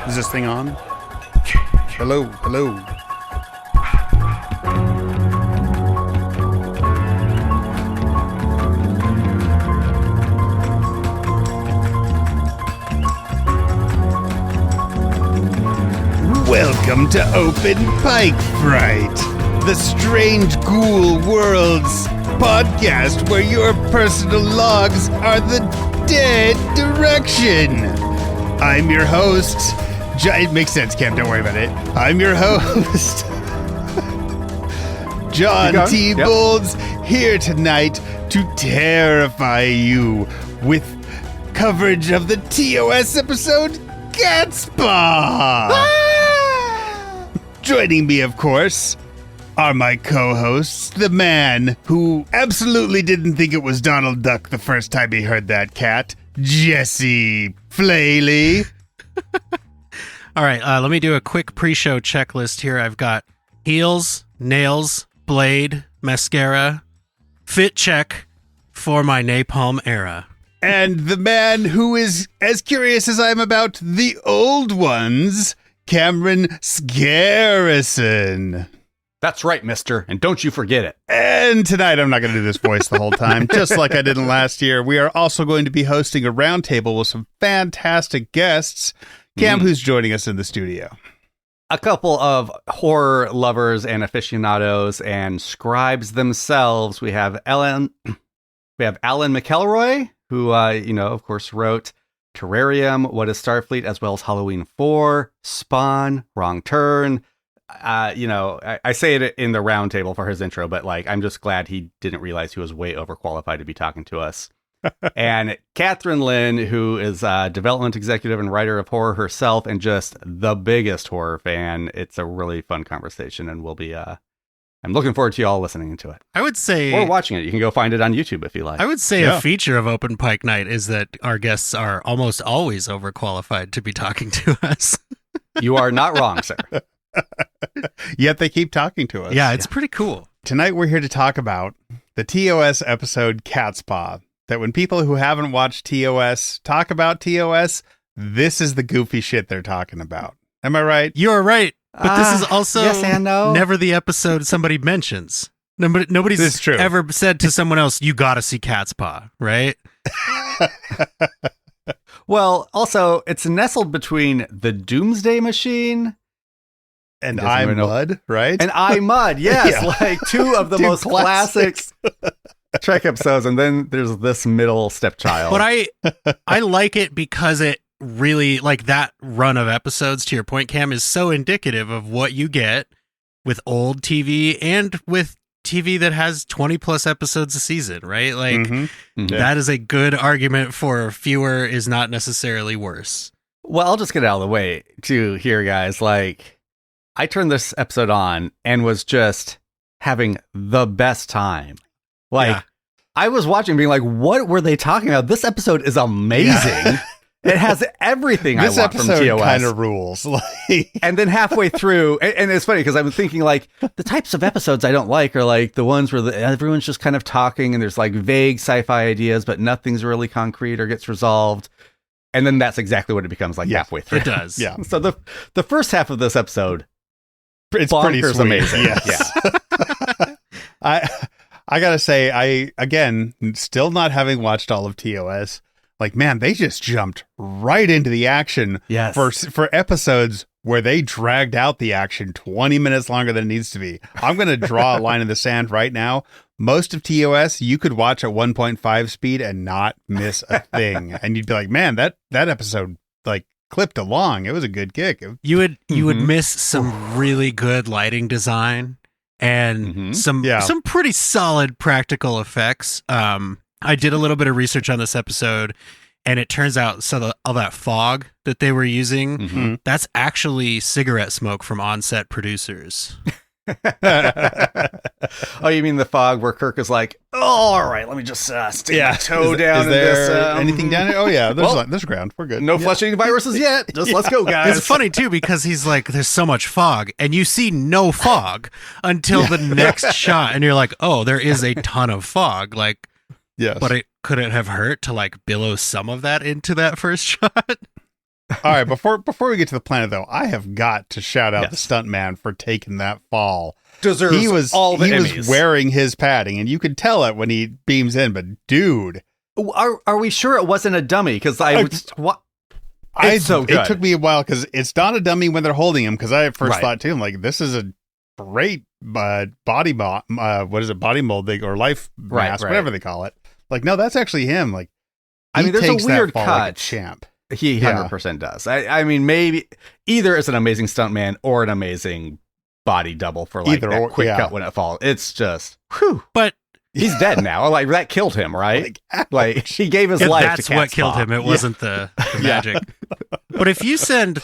Is this thing on? Hello, hello. Welcome to Open Pike, FRIGHT, the strange ghoul worlds podcast where your personal logs are the dead direction. I'm your host. It makes sense, Cam. Don't worry about it. I'm your host, John T. Bolds, here tonight to terrify you with coverage of the TOS episode Catspaw. Joining me, of course, are my co-hosts, the man who absolutely didn't think it was Donald Duck the first time he heard that cat, Jesse Flaley. All right, let me do a quick pre-show checklist here. I've got heels, nails, blade, mascara, fit check for my napalm era. And the man who is as curious as I am about the old ones, Cameron Scarrison. That's right, mister, and don't you forget it. And tonight, I'm not going to do this voice the whole time, just like I didn't last year. We are also going to be hosting a roundtable with some fantastic guests. Cam, who's joining us in the studio? A couple of horror lovers and aficionados and scribes themselves. We have Alan McElroy, who, of course, wrote Terrarium, What is Starfleet, as well as Halloween 4, Spawn, Wrong Turn. I say it in the roundtable for his intro, but I'm just glad he didn't realize he was way overqualified to be talking to us. And Kathryn Lyn, who is a development executive and writer of horror herself and just the biggest horror fan. It's a really fun conversation, and we'll be I'm looking forward to you all listening to it. I would say, or watching it. You can go find it on YouTube if you like. I would say a feature of Open Pike Night is that our guests are almost always overqualified to be talking to us. You are not wrong, sir. Yet they keep talking to us. Yeah, it's pretty cool. Tonight we're here to talk about the TOS episode Catspaw. That when people who haven't watched TOS talk about TOS, this is the goofy shit they're talking about. Am I right? You're right. But this is also yes and no. Never the episode somebody mentions. Nobody's ever said to someone else, you gotta see Catspaw, right? Well, also, it's nestled between the Doomsday Machine and I Mud, right? And I Mud, yes. Yeah. Two of the most classic Trek episodes, and then there's this middle stepchild. But I like it because it really, that run of episodes, to your point, Cam, is so indicative of what you get with old TV and with TV that has 20 plus episodes a season, right? That is a good argument for fewer is not necessarily worse. Well, I'll just get out of the way too here, guys. I turned this episode on and was just having the best time. I was watching being like, what were they talking about? This episode is amazing. Yeah. It has everything I want from TOS. This episode kind of rules. And then halfway through, and it's funny because I'm thinking the types of episodes I don't like are the ones where everyone's just kind of talking and there's vague sci-fi ideas, but nothing's really concrete or gets resolved. And then that's exactly what it becomes halfway through. It does. Yeah. So the first half of this episode, it's pretty sweet. Amazing. Yes. Yeah. I gotta say, again, still not having watched all of TOS, man, they just jumped right into the action. Yes. For episodes where they dragged out the action 20 minutes longer than it needs to be. I'm going to draw a line in the sand right now. Most of TOS, you could watch at 1.5 speed and not miss a thing. And you'd be like, man, that episode, clipped along. It was a good kick. You would miss some really good lighting design. And some pretty solid practical effects. I did a little bit of research on this episode, and it turns out all that fog that they were using, that's actually cigarette smoke from on-set producers. Oh, you mean the fog where Kirk is like, oh, all right, let me just stick my toe down. Is there anything down there? Oh, yeah, there's ground. We're good. No flesh-eating viruses yet. Just let's go, guys. It's funny, too, because he's like, there's so much fog, and you see no fog until the next shot, and you're like, oh, there is a ton of fog. Yes. But could it have hurt to billow some of that into that first shot? All right, before we get to the planet, though, I have got to shout out the stuntman for taking that fall. Deserves all the Emmys. He was wearing his padding, and you could tell it when he beams in. But dude, are we sure it wasn't a dummy? Because it's so good. It took me a while because it's not a dummy when they're holding him. Because I at first thought too, I'm like, this is a great body mold thing or life mask, whatever they call it. Like, no, that's actually him. Like, I mean, there's a weird cut. Like a champ. He 100% does. I mean, maybe either it's an amazing stuntman or an amazing body double for like that quick cut when it falls. It's just, whew. But he's dead now. Like, that killed him, right? Like he gave his life that's to Catspaw. what killed him. It wasn't the magic. But if you send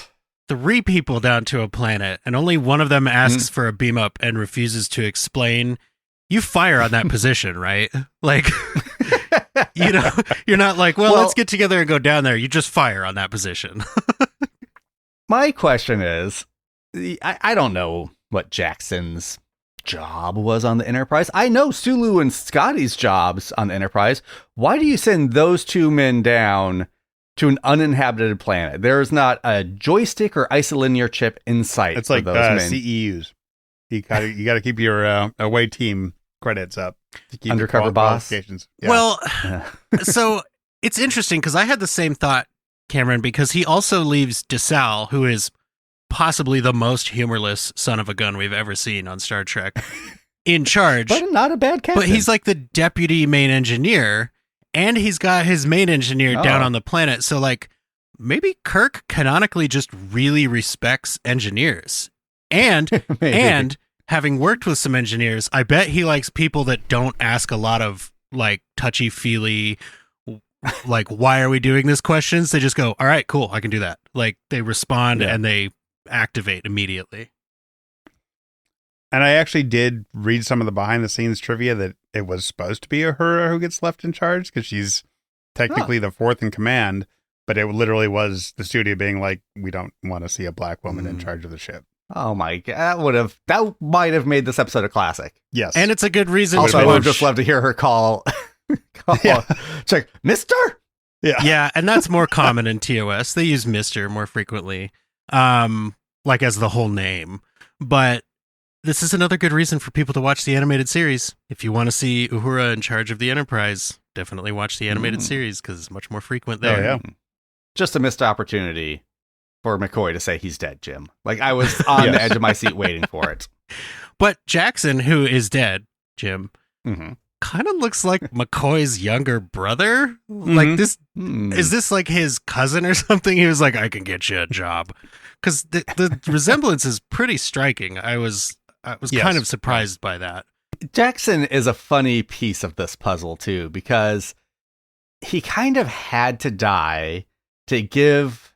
3 people down to a planet and only one of them asks for a beam up and refuses to explain, you fire on that position, right? Like, you know, you're not like, well, let's get together and go down there. You just fire on that position. My question is, I don't know what Jackson's job was on the Enterprise. I know Sulu and Scotty's jobs on the Enterprise. Why do you send those 2 men down to an uninhabited planet? There's not a joystick or isolinear chip in sight. It's like those men. CEUs. You got to keep your away team credits up to keep undercover boss. Yeah. Well, so it's interesting because I had the same thought, Cameron, because he also leaves DeSalle, who is possibly the most humorless son of a gun we've ever seen on Star Trek, in charge. But not a bad captain. But he's like the deputy main engineer, and he's got his main engineer down on the planet. So like maybe Kirk canonically just really respects engineers. And and having worked with some engineers, I bet he likes people that don't ask a lot of like touchy-feely, like, why are we doing this questions. They just go, all right, cool, I can do that. Like, they respond and they activate immediately. And I actually did read some of the behind-the-scenes trivia that it was supposed to be Uhura who gets left in charge because she's technically the 4th in command, but it literally was the studio being like, we don't want to see a black woman in charge of the ship. Oh my god, that might have made this episode a classic. Yes. And it's a good reason. Also, I would just love to hear her call check, Mister? Yeah, and that's more common in TOS. They use Mister more frequently, like as the whole name. But this is another good reason for people to watch the animated series. If you want to see Uhura in charge of the Enterprise, definitely watch the animated series because it's much more frequent there. Oh, yeah. Just a missed opportunity for McCoy to say he's dead, Jim. Like, I was on the edge of my seat waiting for it. But Jackson, who is dead, Jim, kind of looks like McCoy's younger brother. Like, this is this like his cousin or something? He was like, I can get you a job. Because the resemblance is pretty striking. I was kind of surprised by that. Jackson is a funny piece of this puzzle, too, because he kind of had to die to give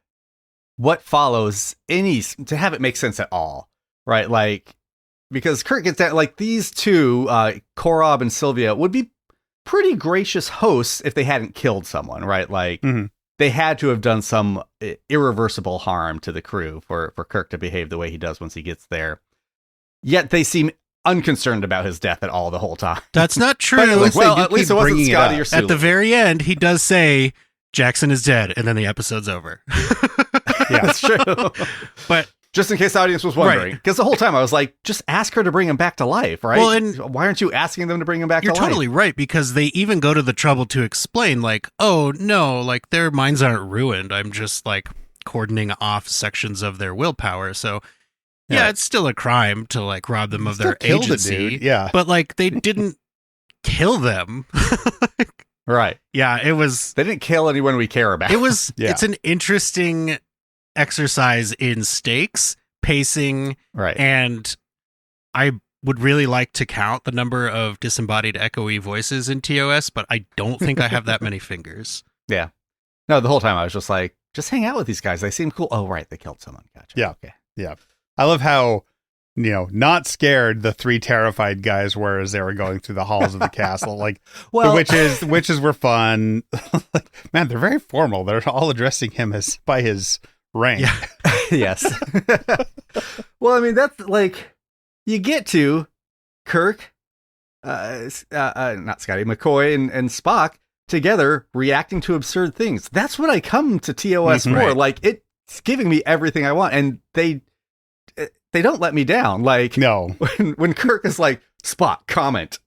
what follows to have it make sense at all, right? Like, because Kirk gets that, like, these 2, Korob and Sylvia, would be pretty gracious hosts if they hadn't killed someone, right? Like, they had to have done some irreversible harm to the crew for Kirk to behave the way he does once he gets there. Yet they seem unconcerned about his death at all the whole time. That's not true. At least it wasn't Scotty or Sulu. At the very end, he does say, Jackson is dead, and then the episode's over. Yeah, that's true. But just in case the audience was wondering, because the whole time I was like, just ask her to bring him back to life, right? Well, and why aren't you asking them to bring him back to life? You're totally right, because they even go to the trouble to explain, like, oh, no, like, their minds aren't ruined. I'm just, like, cordoning off sections of their willpower. So, yeah, it's still a crime to, like, rob them of their agency. Dude. Yeah. But, like, they didn't kill them. Right. Yeah, it was... They didn't kill anyone we care about. It was... It's an interesting exercise in stakes, pacing, and I would really like to count the number of disembodied echoey voices in TOS, but I don't think I have that many fingers. Yeah. No, the whole time I was just like, just hang out with these guys. They seem cool. Oh, right. They killed someone. Gotcha. Yeah. Okay. Yeah. I love how, not scared the 3 terrified guys were as they were going through the halls of the castle. Like, the witches were fun. Like, man, they're very formal. They're all addressing him by his rank. Yeah. Yes. Well, I mean, that's like, you get to Kirk, not Scotty, McCoy and Spock together reacting to absurd things. That's what I come to TOS for. Right. Like, giving me everything I want, and they don't let me down. Like, no, when Kirk is like, Spock, comment,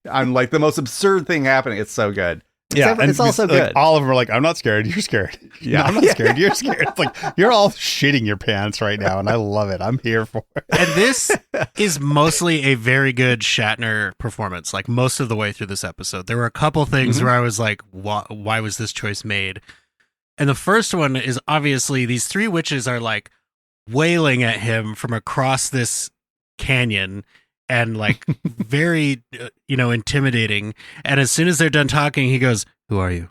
I'm like, the most absurd thing happening. It's so good. It's also good. All of them are like, I'm not scared. You're scared. Yeah, no, I'm not scared. You're scared. It's like, you're all shitting your pants right now, and I love it. I'm here for it. And this is mostly a very good Shatner performance, like most of the way through this episode. There were a couple things where I was like, why was this choice made? And the first one is obviously these three witches are like wailing at him from across this canyon and like very, intimidating. And as soon as they're done talking, he goes, "Who are you?"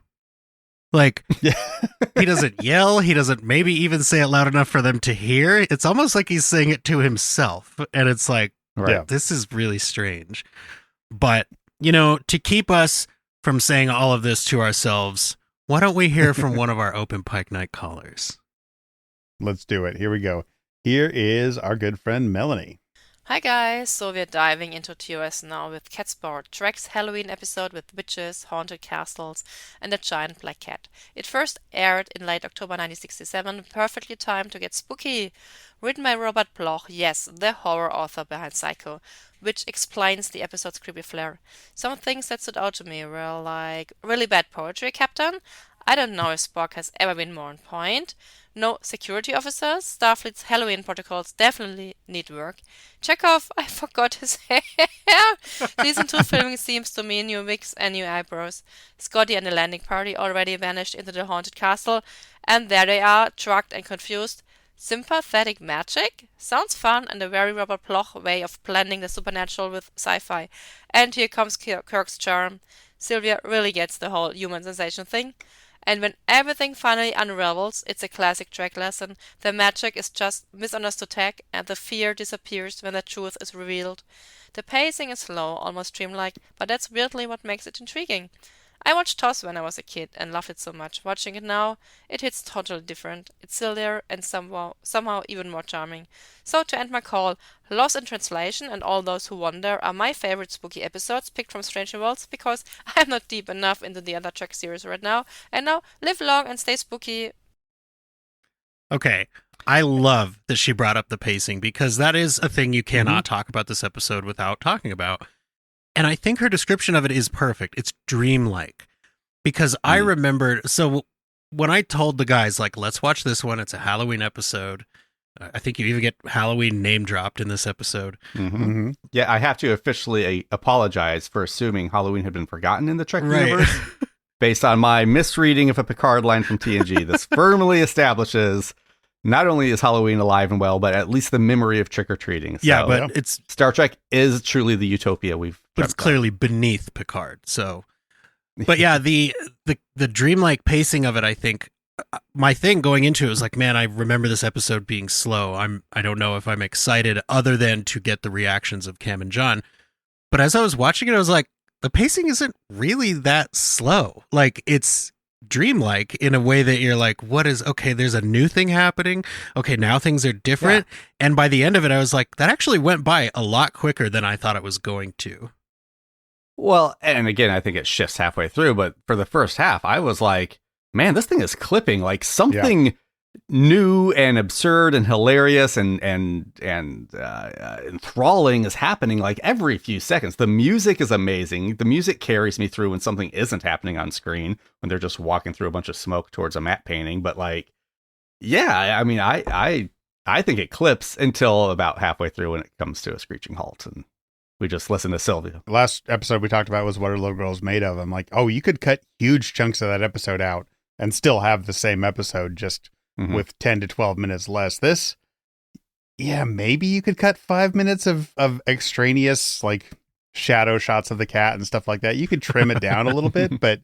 Like, he doesn't yell. He doesn't maybe even say it loud enough for them to hear. It's almost like he's saying it to himself. And it's like, this is really strange. But, to keep us from saying all of this to ourselves, why don't we hear from one of our open Pike Night callers? Let's do it. Here we go. Here is our good friend Melanie. Hi guys, so we're diving into TOS now with Catspaw, Trek's Halloween episode with witches, haunted castles, and a giant black cat. It first aired in late October 1967, perfectly timed to get spooky. Written by Robert Bloch, yes, the horror author behind Psycho, which explains the episode's creepy flair. Some things that stood out to me were like, really bad poetry, Captain? I don't know if Spock has ever been more on point. No security officers. Starfleet's Halloween protocols definitely need work. Chekhov, I forgot his hair. Season 2 filming seems to me new wigs and new eyebrows. Scotty and the landing party already vanished into the haunted castle, and there they are, drugged and confused. Sympathetic magic? Sounds fun and a very Robert Bloch way of blending the supernatural with sci-fi. And here comes Kirk's charm. Sylvia really gets the whole human sensation thing. And when everything finally unravels, it's a classic Trek lesson. The magic is just misunderstood tech, and the fear disappears when the truth is revealed. The pacing is slow, almost dreamlike, but that's weirdly what makes it intriguing. I watched TOS when I was a kid and loved it so much. Watching it now, it hits totally different. It's sillier and somehow even more charming. So to end my call, Lost in Translation and All Those Who Wander are my favorite spooky episodes picked from Strange New Worlds because I'm not deep enough into the other Trek series right now. And now, live long and stay spooky. Okay. I love that she brought up the pacing because that is a thing you cannot talk about this episode without talking about. And I think her description of it is perfect. It's dreamlike. Because I remember, so when I told the guys, like, let's watch this one, it's a Halloween episode. I think you even get Halloween name dropped in this episode. Yeah, I have to officially apologize for assuming Halloween had been forgotten in the Trek universe. Based on my misreading of a Picard line from TNG. This firmly establishes not only is Halloween alive and well, but at least the memory of trick-or-treating. So, yeah, but it's Star Trek is truly the utopia but it's clearly beneath Picard. So, but yeah, the dreamlike pacing of it, I think my thing going into it was like, man, I remember this episode being slow. I don't know if I'm excited other than to get the reactions of Cam and John. But as I was watching it, I was like, the pacing isn't really that slow. Like, it's dreamlike in a way that you're like, okay, there's a new thing happening. Okay, now things are different. Yeah. And by the end of it, I was like, that actually went by a lot quicker than I thought it was going to. Well, and again, I think it shifts halfway through, but for the first half, I was like, man, this thing is clipping. Like something new and absurd and hilarious and enthralling is happening like every few seconds. The music is amazing. The music carries me through when something isn't happening on screen, when they're just walking through a bunch of smoke towards a matte painting. But like, yeah, I mean, I think it clips until about halfway through when it comes to a screeching halt and we just listen to Sylvia. The last episode we talked about was What Are Little Girls Made Of? I'm like, oh, you could cut huge chunks of that episode out and still have the same episode just with 10 to 12 minutes less. This, yeah, maybe you could cut 5 minutes of extraneous, like, shadow shots of the cat and stuff like that. You could trim it down a little bit, but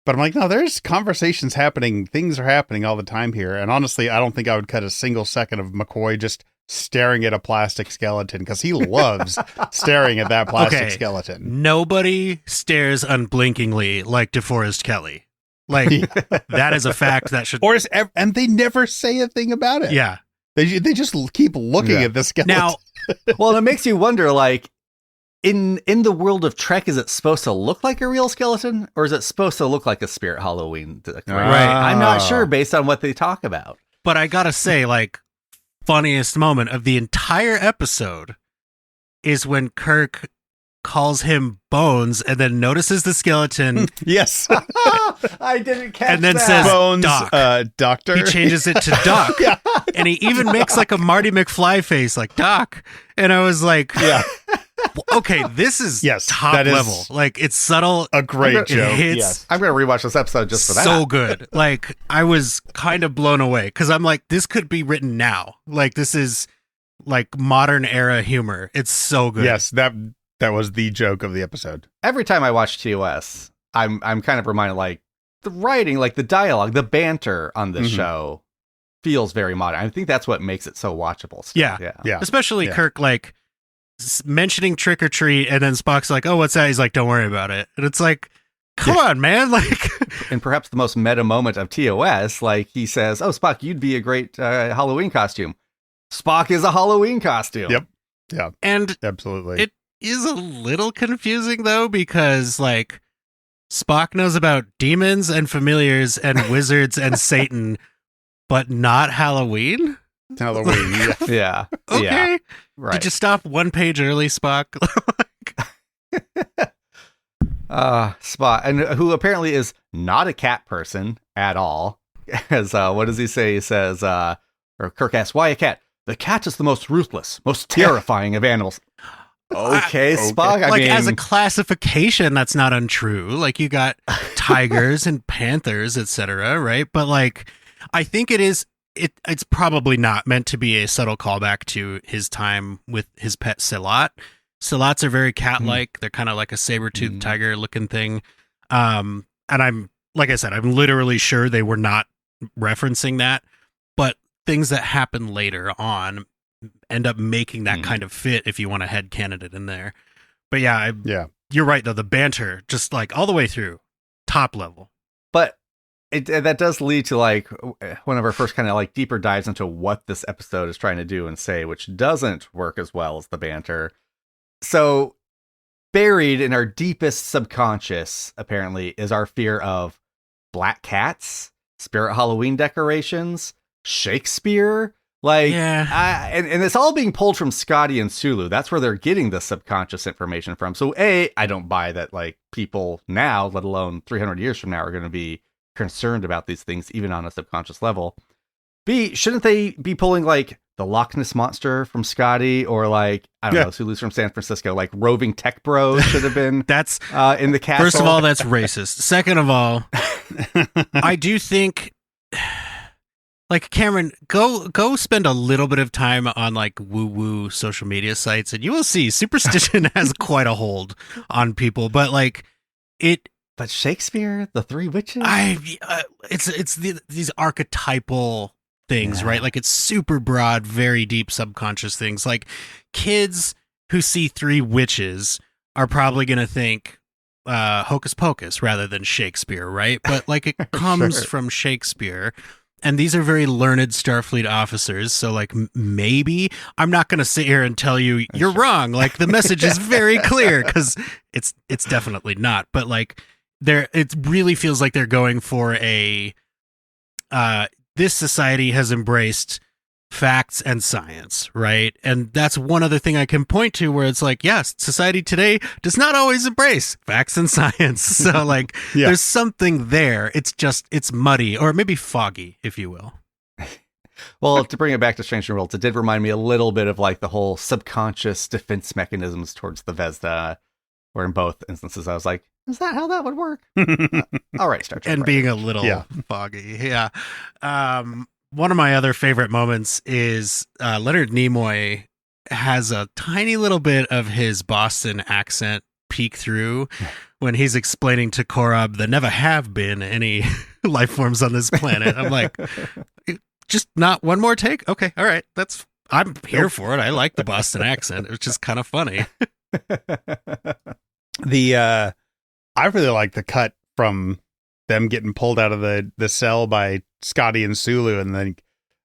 I'm like, no, there's conversations happening. Things are happening all the time here. And honestly, I don't think I would cut a single second of McCoy just staring at a plastic skeleton because he loves staring at that plastic skeleton. Nobody stares unblinkingly like DeForest Kelley. Like, that is a fact that should... And they never say a thing about it. Yeah. They just keep looking at the skeleton. Now, well, it makes you wonder, like, in the world of Trek, is it supposed to look like a real skeleton? Or is it supposed to look like a Spirit Halloween? Right. I'm not sure based on what they talk about. But I gotta say, like, funniest moment of the entire episode is when Kirk calls him Bones and then notices the skeleton. Yes. I didn't catch and then that. says Bones, Doc. Doctor. He changes it to Doc. Yeah. And he even makes like a Marty McFly face, like Doc. And I was like, Yeah. Okay, this is top that is level. Like, it's subtle. A great It joke. hits Yes. I'm going to rewatch this episode just for that. so good. Like, I was kind of blown away because I'm like, this could be written now. Like, this is like modern era humor. It's so good. Yes, that was the joke of the episode. Every time I watch TOS, I'm kind of reminded, like, the writing, like the dialogue, the banter on the show feels very modern. I think that's what makes it so watchable. Still. Yeah. Especially Kirk, like, mentioning trick or treat, and then Spock's like, "Oh, what's that?" He's like, "Don't worry about it." And it's like, come on, man. Like, and perhaps the most meta moment of TOS, like, he says, "Oh, Spock, you'd be a great Halloween costume." Spock is a Halloween costume. Yep. Yeah. And absolutely. It is a little confusing though, because like Spock knows about demons and familiars and wizards and Satan, but not Halloween. Halloween. Yeah. Okay. Yeah. Right. Did you stop one page early, Spock? Spock, and who apparently is not a cat person at all. As what does he say? He says, or Kirk asks, "Why a cat? The cat is the most ruthless, most terrifying of animals." Okay, Spock. I mean, as a classification, that's not untrue. Like, you got tigers and panthers, etc., right? But like, I think it's probably not meant to be a subtle callback to his time with his pet Silat. Silats are very cat-like. They're kind of like a saber-toothed tiger looking thing. And I'm, like I said, I'm literally sure they were not referencing that, but things that happen later on end up making that kind of fit if you want to headcanon it in there. But yeah, you're right, though. The banter, just like all the way through, top level. But that does lead to like one of our first kind of like deeper dives into what this episode is trying to do and say, which doesn't work as well as the banter. So buried in our deepest subconscious, apparently, is our fear of black cats, spirit Halloween decorations, Shakespeare. Like, and it's all being pulled from Scotty and Sulu. That's where they're getting the subconscious information from. So I don't buy that, like, people now, let alone 300 years from now, are going to be concerned about these things, even on a subconscious level. B, shouldn't they be pulling, like, the Loch Ness Monster from Scotty, or like, I don't know, Sulu's from San Francisco, like roving tech bros should have been that's in the castle. First of all, that's racist. Second of all, I do think, like, Cameron, go spend a little bit of time on like woo-woo social media sites, and you will see superstition has quite a hold on people. But like but Shakespeare, the Three Witches, it's these archetypal things, right? Like, it's super broad, very deep subconscious things. Like, kids who see Three Witches are probably going to think Hocus Pocus rather than Shakespeare, right? But like, it comes from Shakespeare. And these are very learned Starfleet officers, so like, maybe I'm not going to sit here and tell you you're wrong. Like, the message is very clear, because it's definitely not. But like, it really feels like they're going for a this society has embraced facts and science, right? And that's one other thing I can point to where it's like, yes, society today does not always embrace facts and science. So like, there's something there. It's muddy, or maybe foggy, if you will. Well, to bring it back to Strange New Worlds, it did remind me a little bit of like the whole subconscious defense mechanisms towards the Vesda, where in both instances I was like, is that how that would work? All right, Star Trek. And being a little foggy. Yeah. One of my other favorite moments is Leonard Nimoy has a tiny little bit of his Boston accent peek through when he's explaining to Korob there never have been any life forms on this planet. I'm like, just not one more take? Okay, all right. I'm here for it. I like the Boston accent. It's just kind of funny. I really like the cut from them getting pulled out of the cell by Scotty and Sulu, and then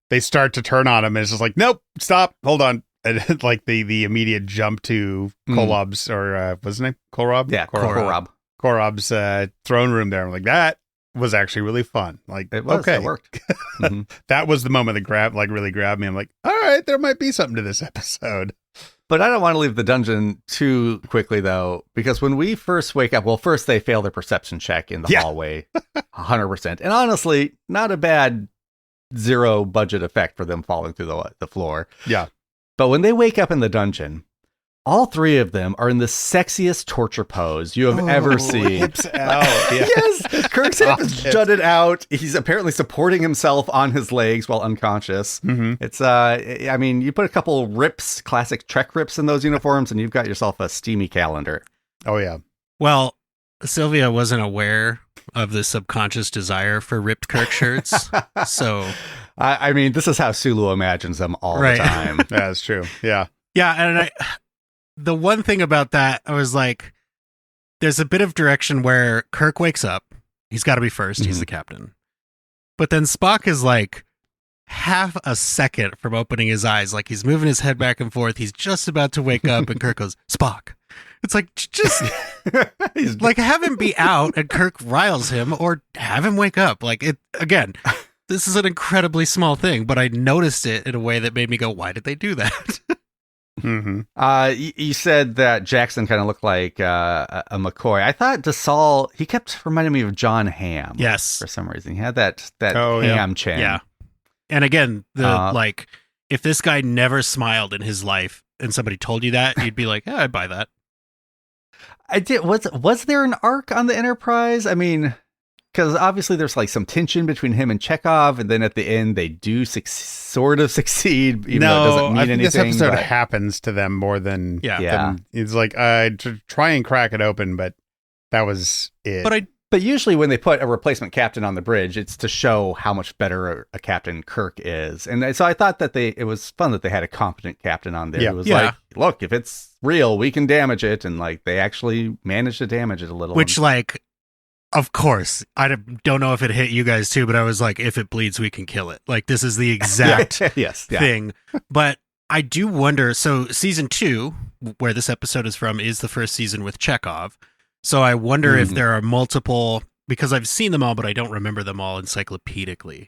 they start to turn on him, and it's just like, nope, stop, hold on. And like the immediate jump to Kolob's, or what's his name? Korob? Yeah, Korob. Korob's throne room there. I'm like, that was actually really fun. Like, it was, okay, it worked. Mm-hmm. That was the moment that really grabbed me. I'm like, all right, there might be something to this episode. But I don't want to leave the dungeon too quickly, though, because when we first wake up, well, first they fail their perception check in the hallway, 100%. And honestly, not a bad zero budget effect for them falling through the floor. Yeah. But when they wake up in the dungeon, all three of them are in the sexiest torture pose you have ever seen. Hips out. Yeah. Yes, Kirk's hip is jutted out. He's apparently supporting himself on his legs while unconscious. Mm-hmm. It's I mean, you put a couple rips, classic Trek rips in those uniforms, and you've got yourself a steamy calendar. Oh yeah. Well, Sylvia wasn't aware of the subconscious desire for ripped Kirk shirts, so I mean, this is how Sulu imagines them all the time. That's true. Yeah. Yeah, and the one thing about that, I was like, there's a bit of direction where Kirk wakes up. He's got to be 1st. He's the captain. But then Spock is like half a second from opening his eyes. Like he's moving his head back and forth. He's just about to wake up and Kirk goes, Spock. It's like, just like have him be out and Kirk riles him or have him wake up. Like it again, this is an incredibly small thing, but I noticed it in a way that made me go, why did they do that? Mm-hmm. You said that Jackson kind of looked like a McCoy. I thought DeSalle, he kept reminding me of John Hamm. Yes. For some reason. He had that Ham chin. Yeah. And again, like, if this guy never smiled in his life and somebody told you that, you'd be like, yeah, I'd buy that. I did. Was there an arc on the Enterprise? I mean, because obviously there's like some tension between him and Chekhov, and then at the end they do sort of succeed, even though it doesn't mean anything. This episode happens to them more than it's like to try and crack it open, but that was it. But usually when they put a replacement captain on the bridge, it's to show how much better a Captain Kirk is, and so I thought that it was fun that they had a competent captain on there who was like, look, if it's real, we can damage it, and like they actually managed to damage it a little. Which like. Of course, I don't know if it hit you guys too, but I was like, if it bleeds, we can kill it. Like, this is the exact thing. But I do wonder, so season 2, where this episode is from, is the first season with Chekhov. So I wonder if there are multiple, because I've seen them all, but I don't remember them all encyclopedically.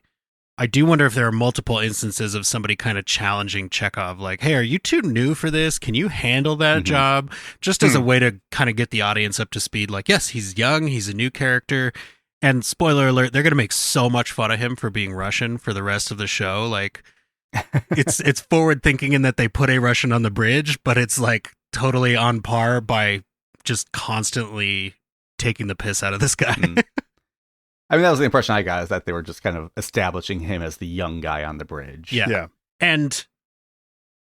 I do wonder if there are multiple instances of somebody kind of challenging Chekhov, like, hey, are you too new for this? Can you handle that job? Just as a way to kind of get the audience up to speed. Like, yes, he's young, he's a new character. And spoiler alert, they're going to make so much fun of him for being Russian for the rest of the show. Like, it's forward thinking in that they put a Russian on the bridge, but it's like totally on par by just constantly taking the piss out of this guy. I mean, that was the impression I got, is that they were just kind of establishing him as the young guy on the bridge. Yeah. And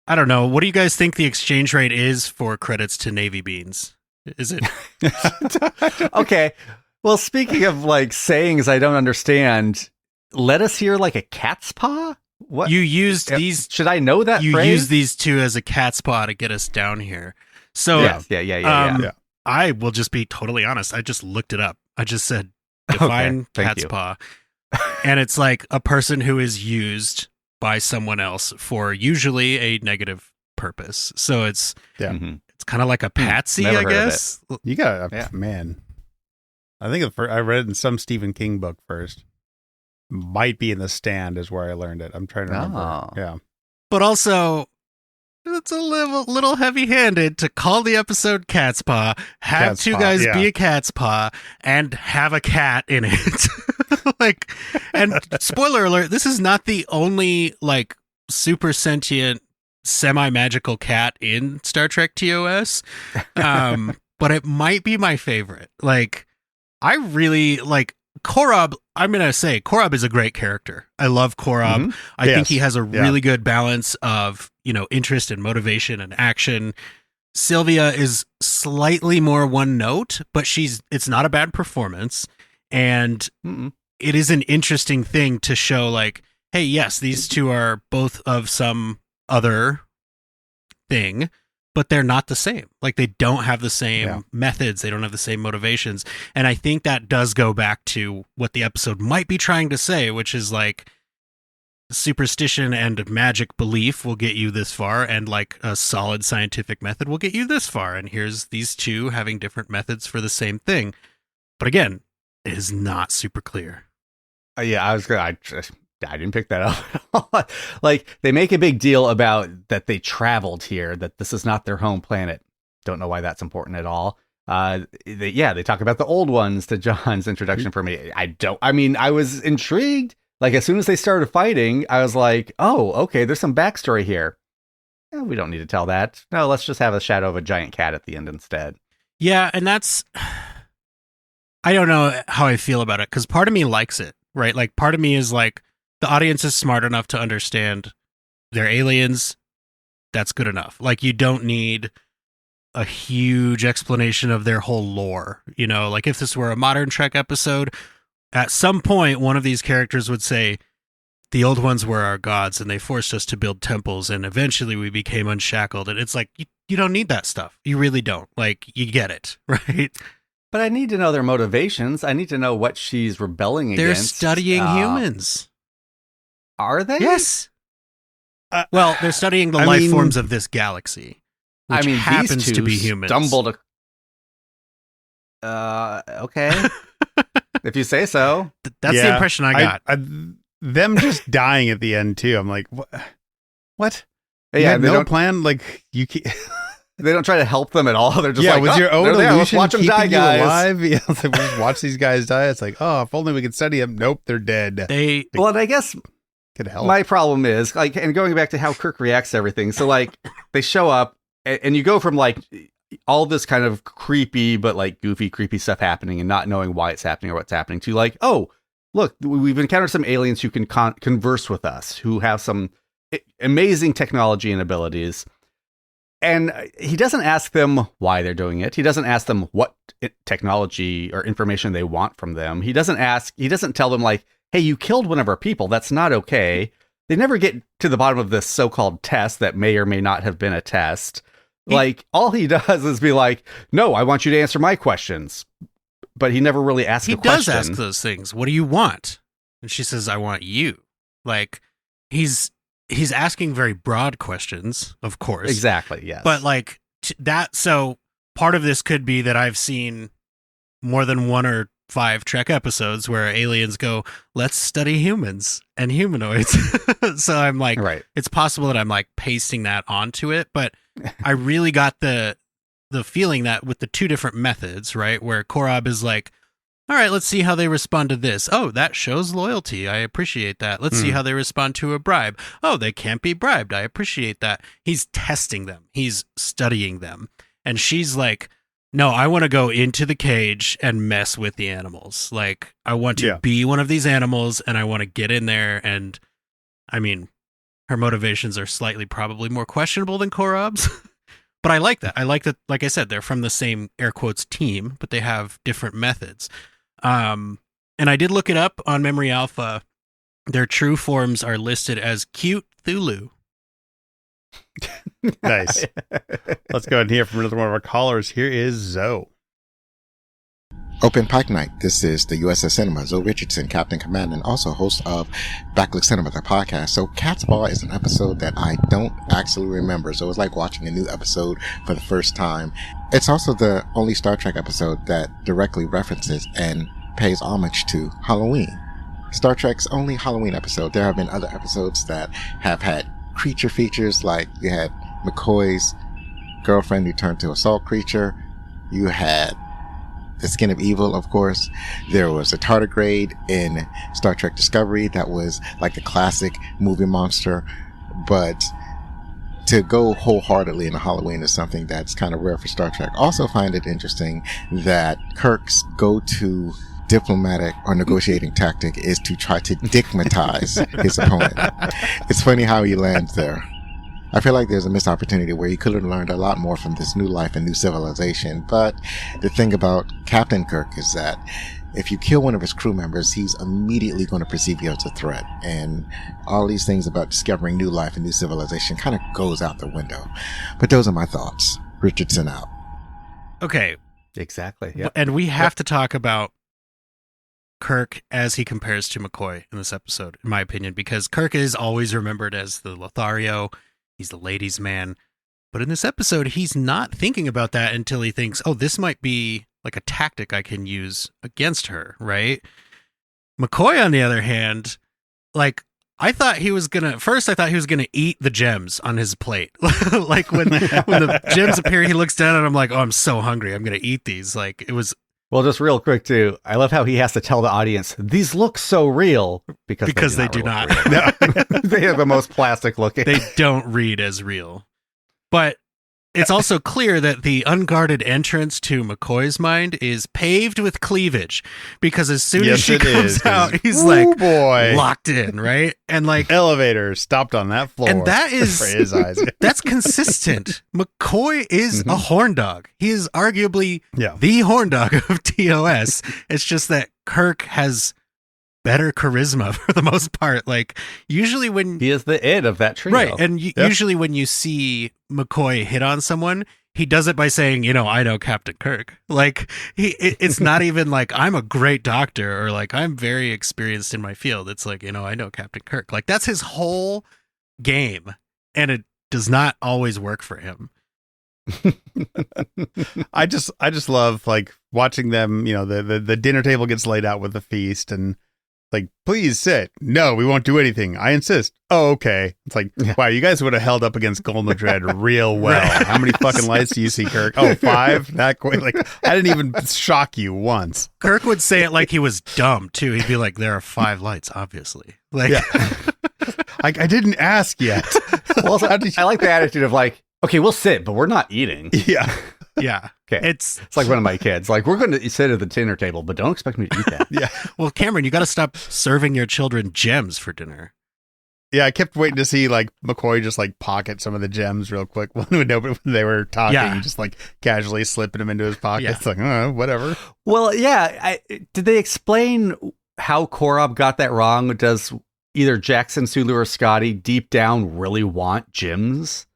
I don't know, what do you guys think the exchange rate is for credits to Navy beans? Is it? Okay. Well, speaking of like sayings I don't understand, let us hear like a cat's paw? What? You used these. Should I know that you phrase? used these two as a cat's paw to get us down here. So Yeah. I will just be totally honest. I just looked it up. I just said, define cat's paw. And it's like a person who is used by someone else for usually a negative purpose. So it's it's kind of like a patsy, I guess. You got man. I think I read it in some Stephen King book first. Might be in The Stand is where I learned it. I'm trying to remember. Yeah. But also, it's a little heavy-handed to call the episode Cat's Paw, have two guys be a cat's paw, and have a cat in it. Like, and spoiler alert, this is not the only like super sentient, semi-magical cat in Star Trek TOS, but it might be my favorite. Like, I really like Korob. I'm gonna say Korob is a great character. I love Korob. I think he has a really good balance of, you know, interest and motivation and action. Sylvia is slightly more one note, but it's not a bad performance. And it is an interesting thing to show, like, hey, yes, these two are both of some other thing, but they're not the same. Like, they don't have the same methods. They don't have the same motivations. And I think that does go back to what the episode might be trying to say, which is like, superstition and magic belief will get you this far, and like a solid scientific method will get you this far. And here's these two having different methods for the same thing. But again, is not super clear. Yeah, I didn't pick that up at all. Like, they make a big deal about that they traveled here, that this is not their home planet. Don't know why that's important at all. They talk about the old ones to John's introduction for me. I was intrigued. Like, as soon as they started fighting, I was like, oh, okay, there's some backstory here. We don't need to tell that. No, let's just have a shadow of a giant cat at the end instead. Yeah, and that's... I don't know how I feel about it, because part of me likes it, right? Like, part of me is like, the audience is smart enough to understand they're aliens. That's good enough. Like, you don't need a huge explanation of their whole lore. You know, like, if this were a modern Trek episode, at some point, one of these characters would say, the old ones were our gods, and they forced us to build temples, and eventually we became unshackled. And it's like, you don't need that stuff. You really don't. Like, you get it, right? But I need to know their motivations. I need to know what she's rebelling against. They're studying humans. Are they? Yes. Well, they're studying the life forms of this galaxy, which happens these two to be humans. Stumbled. Okay. If you say so. That's the impression I got. Them just dying at the end too. I'm like, what? Yeah, you had no plan. Like, you can't. They don't try to help them at all. They're just like, was your own illusion watch them keeping die, you guys. alive? Yeah, we just watch these guys die. It's like, oh, if only we could study them. Nope, they're dead. Well, and I guess could help. My problem is, like, and going back to how Kirk reacts to everything. So, like, they show up, and you go from, like, all this kind of creepy, but, like, goofy, creepy stuff happening and not knowing why it's happening or what's happening to, like, oh, look, we've encountered some aliens who can converse with us, who have some amazing technology and abilities. And he doesn't ask them why they're doing it. He doesn't ask them what technology or information they want from them. He doesn't tell them, like, hey, you killed one of our people. That's not okay. They never get to the bottom of this so-called test that may or may not have been a test. All he does is be like, no, I want you to answer my questions. But he never really asks a question. He does ask those things. What do you want? And she says, I want you. Like, he's asking very broad questions, of course. Exactly, yes. But, like, so part of this could be that I've seen more than 1 or 5 Trek episodes where aliens go, let's study humans and humanoids. So I'm like, right. It's possible that I'm, like, pasting that onto it. But I really got the feeling that with the 2 different methods, right, where Korob is like, all right, let's see how they respond to this. Oh, that shows loyalty. I appreciate that. Let's see how they respond to a bribe. Oh, they can't be bribed. I appreciate that. He's testing them. He's studying them. And she's like, no, I want to go into the cage and mess with the animals. Like, I want to be one of these animals, and I want to get in there. And, I mean, her motivations are slightly probably more questionable than Korob's. But I like that. I like that, like I said, they're from the same, air quotes, team, but they have different methods. And I did look it up on Memory Alpha. Their true forms are listed as Cute Thulu. Nice. Let's go ahead and hear from another one of our callers. Here is Zoe. Open Pike Night. This is the USS Cinema, Zoe Richardson, Captain Command, and also host of Backlook Cinema, the podcast. So Catspaw is an episode that I don't actually remember, so it's like watching a new episode for the first time. It's also the only Star Trek episode that directly references and pays homage to Halloween. Star Trek's only Halloween episode. There have been other episodes that have had creature features, like you had McCoy's girlfriend who turned to a salt creature. You had the Skin of Evil, of course. There was a tardigrade in Star Trek Discovery that was like the classic movie monster. But to go wholeheartedly into Halloween is something that's kind of rare for Star Trek. Also find it interesting that Kirk's go-to diplomatic or negotiating tactic is to try to dickmatize his opponent. It's funny how he lands there. I feel like there's a missed opportunity where he could have learned a lot more from this new life and new civilization. But the thing about Captain Kirk is that if you kill one of his crew members, he's immediately going to perceive you as a threat. And all these things about discovering new life and new civilization kind of goes out the window. But those are my thoughts. Richardson out. Okay. Exactly. Yep. And we have to talk about Kirk as he compares to McCoy in this episode, in my opinion, because Kirk is always remembered as the Lothario. He's the ladies' man. But in this episode, he's not thinking about that until he thinks, oh, this might be like a tactic I can use against her, right? McCoy, on the other hand, like, I thought he was gonna eat the gems on his plate. Like when the gems appear, he looks down and I'm like, oh, I'm so hungry. I'm gonna eat these. Like, it was. Well, just real quick too, I love how he has to tell the audience, these look so real because they do not. No. They have the most plastic looking. They don't read as real. But it's also clear that the unguarded entrance to McCoy's mind is paved with cleavage, because as soon as she comes out, he's like, boy, locked in, right? And like, elevator stopped on that floor. And that is for his eyes. That's consistent. McCoy is a horn dog. He is arguably the horn dog of TOS. It's just that Kirk has better charisma for the most part. Like, usually when he is the id of that trio, right? And usually when you see McCoy hit on someone, he does it by saying, I know Captain Kirk. Like, it's not even like, I'm a great doctor, or like, I'm very experienced in my field. It's like, I know Captain Kirk. Like, that's his whole game, and it does not always work for him. I just love, like, watching them. The dinner table gets laid out with the feast, and like, please sit. No, we won't do anything. I insist. Oh, okay. It's like, wow, you guys would have held up against Golden Dread real well. Right. How many fucking lights do you see, Kirk? Oh, 5? That quick? Like, I didn't even shock you once. Kirk would say it like he was dumb too. He'd be like, there are 5 lights, obviously. Like, I didn't ask yet. Well, I like the attitude of like, okay, we'll sit, but we're not eating. Yeah. Yeah. Okay. It's like one of my kids. Like, we're going to sit at the dinner table, but don't expect me to eat that. Yeah. Well, Cameron, you got to stop serving your children gems for dinner. Yeah, I kept waiting to see, like, McCoy just, like, pocket some of the gems real quick when they were talking. Yeah. Just, like, casually slipping them into his pocket. Yeah. It's like, oh, whatever. Well, yeah. Did they explain how Korob got that wrong? Does either Jackson, Sulu, or Scotty deep down really want gems?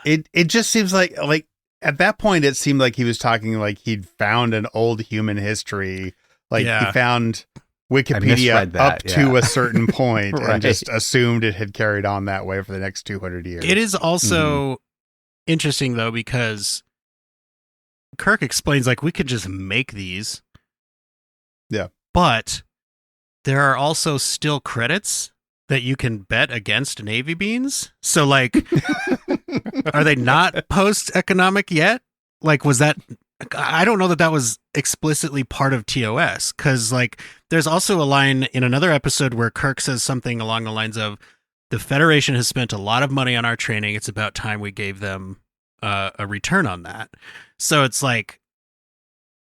It just seems like at that point, it seemed like he was talking like he'd found an old human history. Like, he found Wikipedia to a certain point Right. and just assumed it had carried on that way for the next 200 years. It is also interesting, though, because Kirk explains, like, we could just make these. Yeah. But there are also still credits that you can bet against Navy beans. So, like, are they not post-economic yet? Like, was that... I don't know that was explicitly part of TOS, because, like, there's also a line in another episode where Kirk says something along the lines of, the Federation has spent a lot of money on our training. It's about time we gave them a return on that. So it's like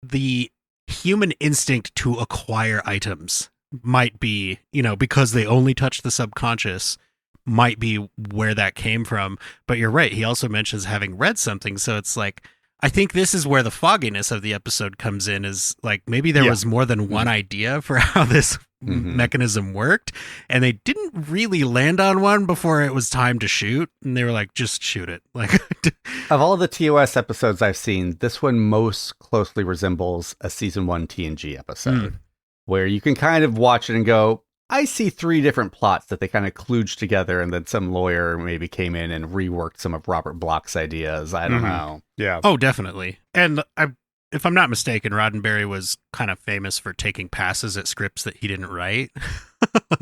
the human instinct to acquire items might be, because they only touch the subconscious, might be where that came from. But you're right. He also mentions having read something. So it's like, I think this is where the fogginess of the episode comes in, is like, maybe there was more than one idea for how this mechanism worked, and they didn't really land on one before it was time to shoot. And they were like, just shoot it. Like, of all the TOS episodes I've seen, this one most closely resembles a season 1 TNG episode, where you can kind of watch it and go, I see 3 different plots that they kind of kludged together, and then some lawyer maybe came in and reworked some of Robert Bloch's ideas. I don't know. Yeah. Oh, definitely. And if I'm not mistaken, Roddenberry was kind of famous for taking passes at scripts that he didn't write.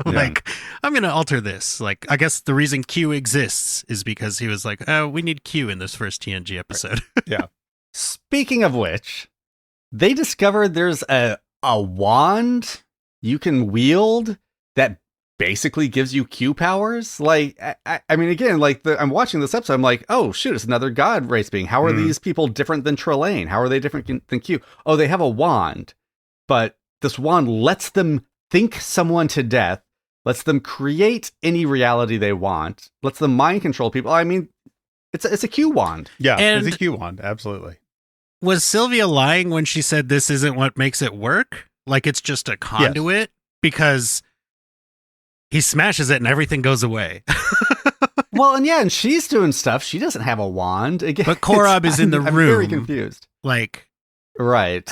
Like, I'm going to alter this. Like, I guess the reason Q exists is because he was like, oh, we need Q in this first TNG episode. Yeah. Speaking of which, they discovered there's a wand you can wield that basically gives you Q powers. Like, I mean, again, like, I'm watching this episode, I'm like, oh shoot, it's another god race being. How are these people different than Trelane? How are they different than Q? Oh, they have a wand, but this wand lets them think someone to death, lets them create any reality they want, lets them mind control people. I mean, it's a Q wand. Yeah, and it's a Q wand, absolutely. Was Sylvia lying when she said this isn't what makes it work? Like, it's just a conduit? Because he smashes it and everything goes away. Well, and she's doing stuff. She doesn't have a wand. Again, but Korob is in the room. I'm very confused. Like, right.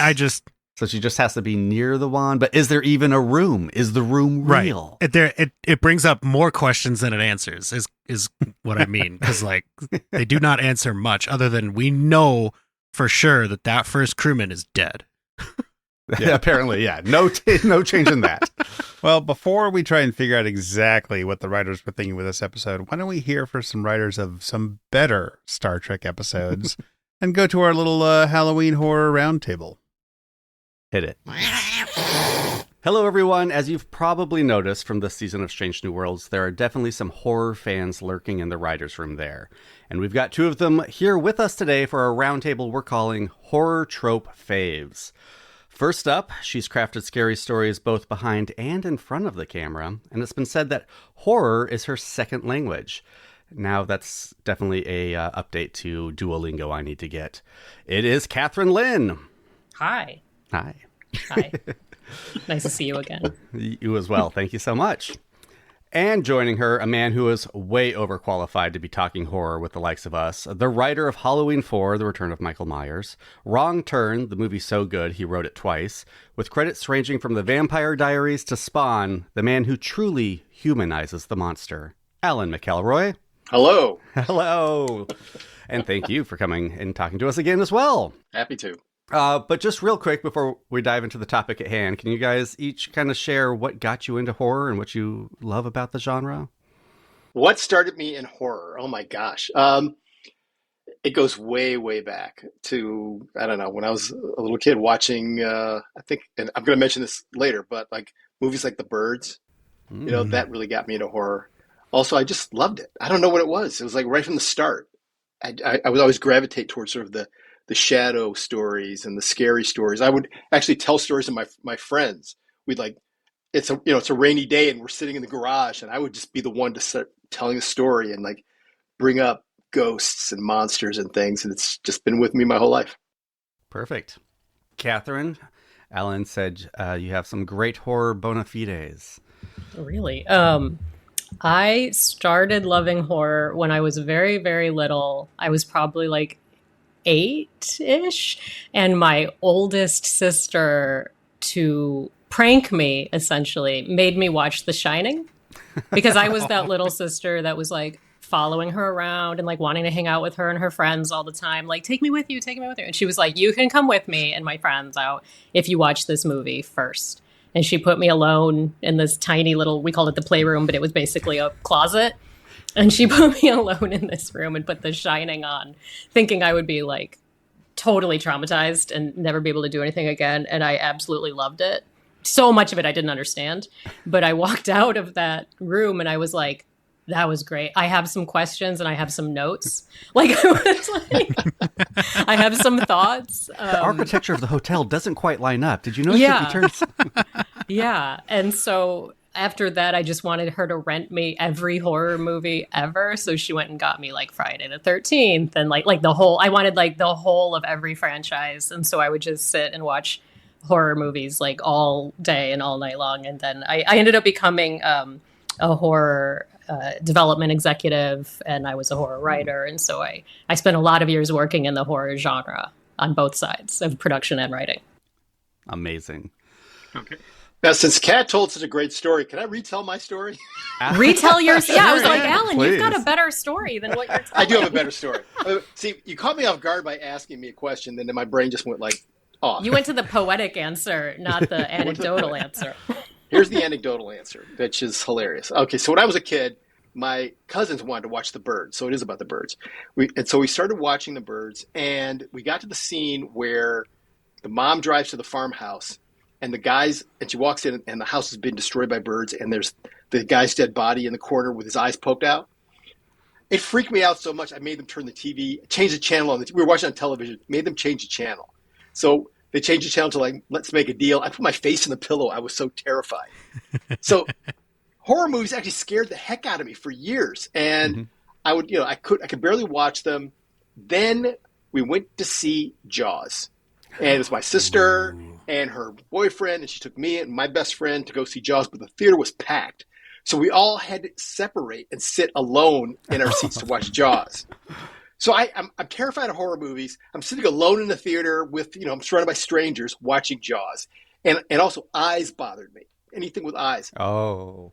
So she just has to be near the wand. But is there even a room? Is the room real? Right. It brings up more questions than it answers, is what I mean. Because, like, they do not answer much other than we know for sure that first crewman is dead. Yeah. Apparently, yeah. No change in that. Well, before we try and figure out exactly what the writers were thinking with this episode, why don't we hear from some writers of some better Star Trek episodes and go to our little Halloween horror roundtable. Hit it. Hello, everyone. As you've probably noticed from this season of Strange New Worlds, there are definitely some horror fans lurking in the writers' room there. And we've got two of them here with us today for a roundtable we're calling Horror Trope Faves. First up, she's crafted scary stories both behind and in front of the camera, and it's been said that horror is her second language. Now that's definitely a update to Duolingo I need to get. It is Kathryn Lyn. Hi. Hi. Hi. Nice to see you again. You as well. Thank you so much. And joining her, a man who is way overqualified to be talking horror with the likes of us, the writer of Halloween 4, The Return of Michael Myers, Wrong Turn, the movie so good he wrote it twice, with credits ranging from The Vampire Diaries to Spawn, the man who truly humanizes the monster, Alan McElroy. Hello. Hello. And thank you for coming and talking to us again as well. Happy to. But just real quick before we dive into the topic at hand, can you guys each kind of share what got you into horror and what you love about the genre? What started me in horror? Oh my gosh. It goes way, way back to, I don't know, when I was a little kid watching, I think, and I'm going to mention this later, but like movies like The Birds, that really got me into horror. Also, I just loved it. I don't know what it was. It was like right from the start. I would always gravitate towards sort of the shadow stories and the scary stories. I would actually tell stories to my friends. We'd like, it's a rainy day and we're sitting in the garage, and I would just be the one to start telling a story and like bring up ghosts and monsters and things. And it's just been with me my whole life. Perfect. Kathryn, Alan said you have some great horror bona fides. Really? I started loving horror when I was very, very little. I was probably like 8-ish, and my oldest sister, to prank me, essentially, made me watch The Shining, because I was that little sister that was like following her around and like wanting to hang out with her and her friends all the time, like, take me with you. And she was like, you can come with me and my friends out if you watch this movie first. And she put me alone in this tiny little, we called it the playroom, but it was basically a closet. And she put me alone in this room and put The Shining on, thinking I would be like totally traumatized and never be able to do anything again. And I absolutely loved it. So much of it I didn't understand. But I walked out of that room and I was like, that was great. I have some questions and I have some notes. Like, I was like, I have some thoughts. The architecture of the hotel doesn't quite line up. Did you notice? Yeah. Yeah. And so after that, I just wanted her to rent me every horror movie ever. So she went and got me like Friday the 13th and like the whole, I wanted like the whole of every franchise. And so I would just sit and watch horror movies like all day and all night long. And then I ended up becoming a horror development executive, and I was a horror writer. And so I spent a lot of years working in the horror genre on both sides of production and writing. Amazing. Okay. Now, since Kat told such a great story, can I retell my story? Retell yours? Yeah, I was like, Alan, Please. You've got a better story than what you're telling. I do have a better story. See, you caught me off guard by asking me a question, then my brain just went like off. You went to the poetic answer, not the anecdotal answer. Here's the anecdotal answer, which is hilarious. Okay, so when I was a kid, my cousins wanted to watch The Birds, so it is about the birds. So we started watching The Birds, and we got to the scene where the mom drives to the farmhouse, and she walks in, and the house has been destroyed by birds, and there's the guy's dead body in the corner with his eyes poked out. It freaked me out so much, I made them turn the TV, change the channel we were watching on television, made them change the channel. So they changed the channel to like, let's make a deal. I put my face in the pillow. I was so terrified. So horror movies actually scared the heck out of me for years. And I would, I could barely watch them. Then we went to see Jaws. And it was my sister and her boyfriend, and she took me and my best friend to go see Jaws, but the theater was packed. So we all had to separate and sit alone in our seats to watch Jaws. So I'm terrified of horror movies. I'm sitting alone in the theater with, I'm surrounded by strangers watching Jaws. And also eyes bothered me. Anything with eyes. Oh.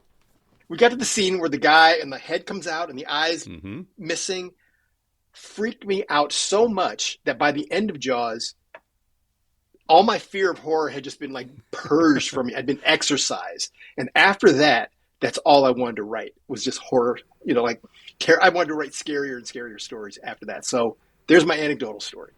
We got to the scene where the guy and the head comes out and the eyes missing. freaked me out so much that by the end of Jaws, all my fear of horror had just been like purged from me. I'd been exorcised. And after that, that's all I wanted to write was just horror. You know, like I wanted to write scarier and scarier stories after that. So there's my anecdotal story.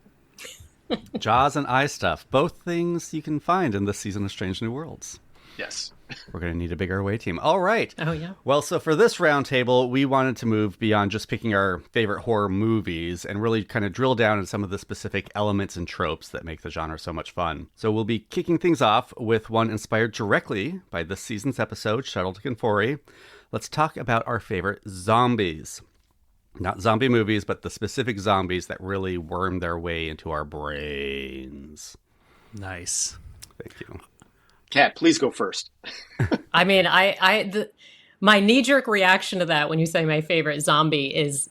Jaws and eye stuff, both things you can find in this season of Strange New Worlds. Yes. We're going to need a bigger away team. All right. Oh, yeah. Well, so for this roundtable, we wanted to move beyond just picking our favorite horror movies and really kind of drill down on some of the specific elements and tropes that make the genre so much fun. So we'll be kicking things off with one inspired directly by this season's episode, Shuttle to Confori. Let's talk about our favorite zombies. Not zombie movies, but the specific zombies that really worm their way into our brains. Nice. Thank you. Kat, please go first. I mean, my knee-jerk reaction to that when you say my favorite zombie is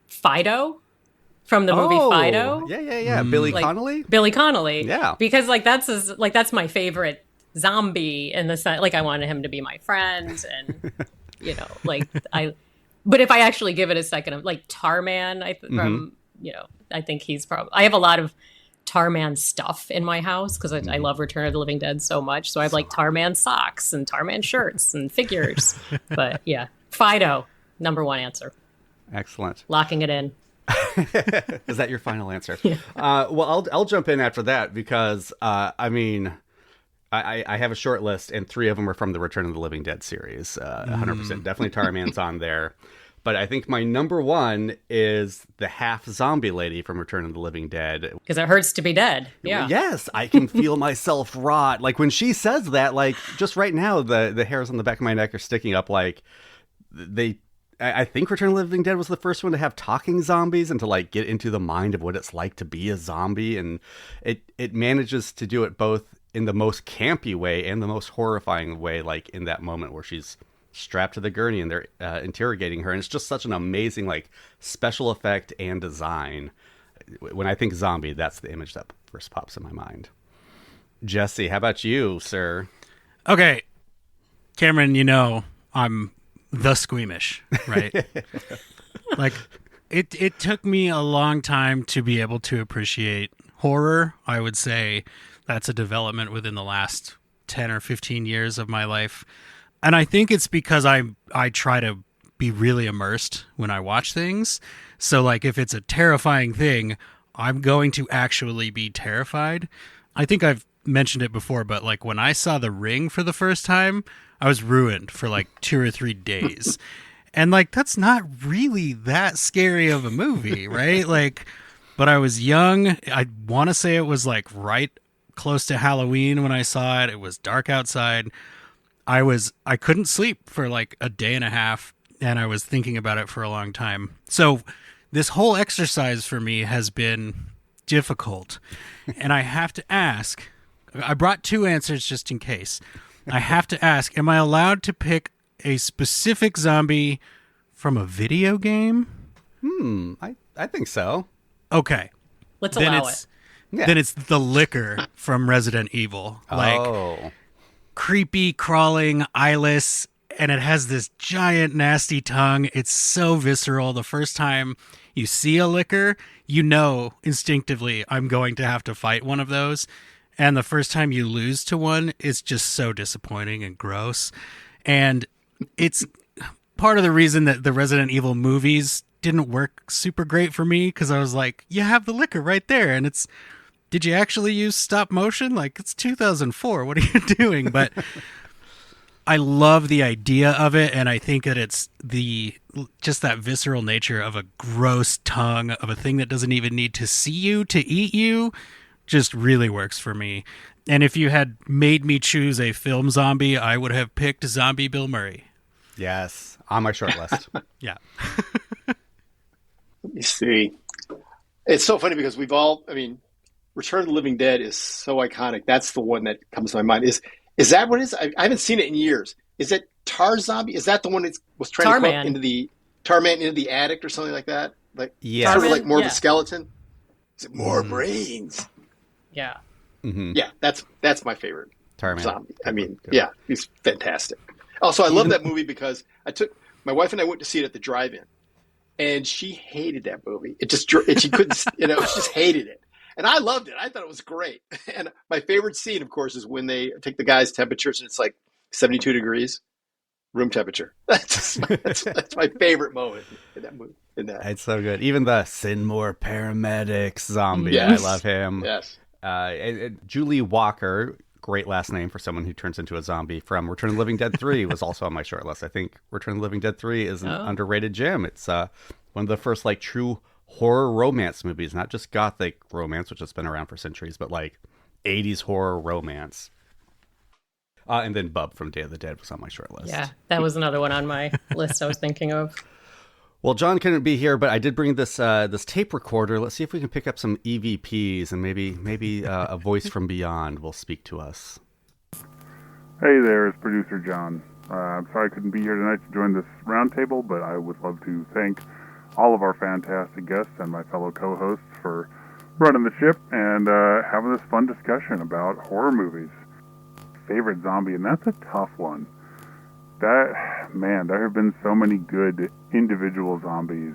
Fido from the movie Fido. Yeah. Billy Connolly? Billy Connolly. Yeah. Because that's my favorite zombie in the sense, like I wanted him to be my friend and, you know, like but if I actually give it a second, like Tarman, you know, I think he's probably, I have a lot of Tarman stuff in my house because I love Return of the Living Dead so much. So I have like Tarman socks and Tarman shirts and figures. But yeah, Fido, number one answer. Excellent. Locking it in. Is that your final answer? Yeah. Well, I'll jump in after that because, I mean, I have a short list and 3 of them are from the Return of the Living Dead series. 100%. Definitely Tarman's on there. But I think my number one is the half zombie lady from Return of the Living Dead. Because it hurts to be dead. Yeah. Yes, I can feel myself rot. Like when she says that, like just right now, the hairs on the back of my neck are sticking up. Like I think Return of the Living Dead was the first one to have talking zombies and to like get into the mind of what it's like to be a zombie. And it manages to do it both in the most campy way and the most horrifying way, like in that moment where she's strapped to the gurney and they're interrogating her, and it's just such an amazing like special effect and design. When I think zombie, that's the image that first pops in my mind. Jesse, how about you, sir? Okay, Cameron, you know I'm the squeamish, right? Like it took me a long time to be able to appreciate horror. I would say that's a development within the last 10 or 15 years of my life. And I think it's because I try to be really immersed when I watch things. So like if it's a terrifying thing, I'm going to actually be terrified. I think I've mentioned it before, but like when I saw The Ring for the first time, I was ruined for like 2 or 3 days. And like that's not really that scary of a movie, right? Like, but I was young. I want to say it was like right close to Halloween when I saw it. It was dark outside. I couldn't sleep for like a day and a half, and I was thinking about it for a long time. So this whole exercise for me has been difficult. And I have to ask, I brought 2 answers just in case. I have to ask, am I allowed to pick a specific zombie from a video game? I think so. Okay. Let's allow it. Yeah. Then it's the liquor from Resident Evil. Like creepy, crawling, eyeless, and it has this giant, nasty tongue. It's so visceral. The first time you see a liquor, you know instinctively I'm going to have to fight one of those. And the first time you lose to one, it's just so disappointing and gross. And it's part of the reason that the Resident Evil movies didn't work super great for me, because I was like, you have the liquor right there, and it's, did you actually use stop motion? Like, it's 2004. What are you doing? But I love the idea of it, and I think that it's just that visceral nature of a gross tongue, of a thing that doesn't even need to see you to eat you, just really works for me. And if you had made me choose a film zombie, I would have picked Zombie Bill Murray. Yes, on my short list. Yeah. Let me see. It's so funny because Return of the Living Dead is so iconic. That's the one that comes to my mind. Is that what it is? I haven't seen it in years. Is it Tar Zombie? Is that the one that was trying to go into the Tarman into the attic or something like that? Like, yeah, sort of like more of a skeleton. Is it more brains? Yeah. Mm-hmm. Yeah, that's my favorite Tarman zombie. Yeah, he's fantastic. Also, I love that movie because my wife and I went to see it at the drive-in, and she hated that movie. She couldn't, she just hated it. And I loved it. I thought it was great. And my favorite scene, of course, is when they take the guy's temperatures and it's like 72 degrees, room temperature. That's my favorite moment in that movie. It's so good. Even the send more paramedics zombie. Yes. I love him. Yes. Julie Walker, great last name for someone who turns into a zombie, from Return of the Living Dead 3 was also on my short list. I think Return of the Living Dead 3 is an underrated gem. It's one of the first like true horror romance movies, not just gothic romance, which has been around for centuries, but like 80s horror romance. And then Bub from Day of the Dead was on my short list. Yeah, that was another one on my list I was thinking of. Well, John couldn't be here, but I did bring this this tape recorder. Let's see if we can pick up some EVPs, and maybe a voice from beyond will speak to us. Hey there, it's producer John. I'm sorry I couldn't be here tonight to join this roundtable, but I would love to thank all of our fantastic guests and my fellow co-hosts for running the ship and having this fun discussion about horror movies. Favorite zombie, and that's a tough one. There have been so many good individual zombies.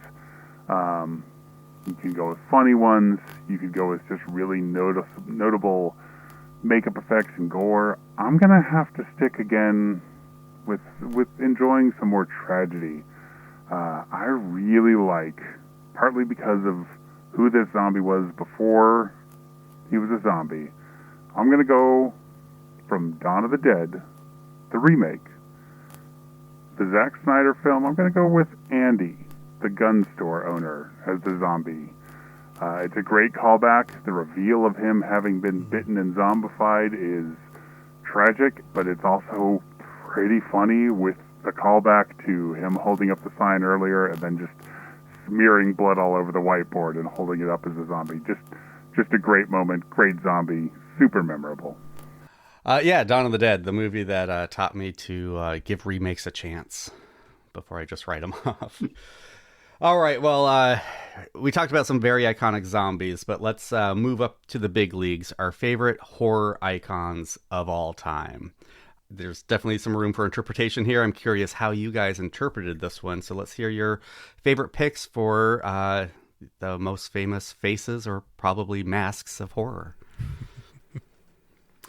You can go with funny ones. You could go with just really notable makeup effects and gore. I'm gonna have to stick again with enjoying some more tragedy. I really like, partly because of who this zombie was before he was a zombie, I'm gonna go from Dawn of the Dead, the remake. The Zack Snyder film, I'm going to go with Andy, the gun store owner, as the zombie. It's a great callback. The reveal of him having been bitten and zombified is tragic, but it's also pretty funny with the callback to him holding up the sign earlier and then just smearing blood all over the whiteboard and holding it up as a zombie. Just a great moment, great zombie, super memorable. Dawn of the Dead, the movie that taught me to give remakes a chance before I just write them off. All right, well, we talked about some very iconic zombies, but let's move up to the big leagues, our favorite horror icons of all time. There's definitely some room for interpretation here. I'm curious how you guys interpreted this one, so let's hear your favorite picks for the most famous faces or probably masks of horror.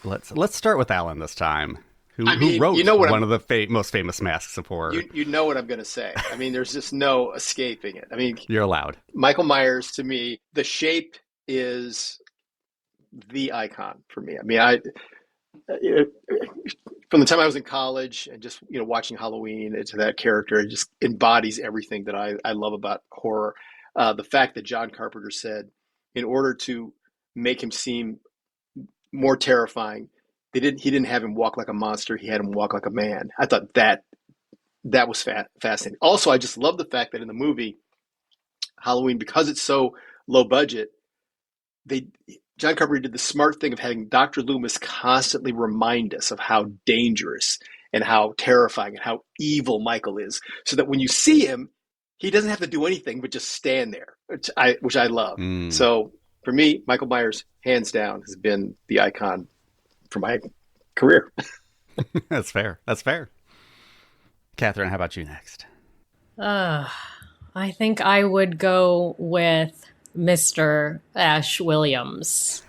Let's start with Alan this time, who wrote one of the most famous masks of horror. You know what I'm going to say. I mean, there's just no escaping it. I mean, you're allowed. Michael Myers, to me, the shape is the icon for me. I mean, from the time I was in college and just watching Halloween, it's that character. It just embodies everything that I love about horror. The fact that John Carpenter said, in order to make him seem more terrifying, he didn't have him walk like a monster. He had him walk like a man. I thought that was fascinating. Also, I just love the fact that in the movie Halloween, because it's so low budget, John Carpenter did the smart thing of having Dr. Loomis constantly remind us of how dangerous and how terrifying and how evil Michael is, so that when you see him, he doesn't have to do anything but just stand there, which I love. So for me, Michael Myers, hands down, has been the icon for my career. That's fair. Kathryn, how about you next? I think I would go with Mr. Ash Williams.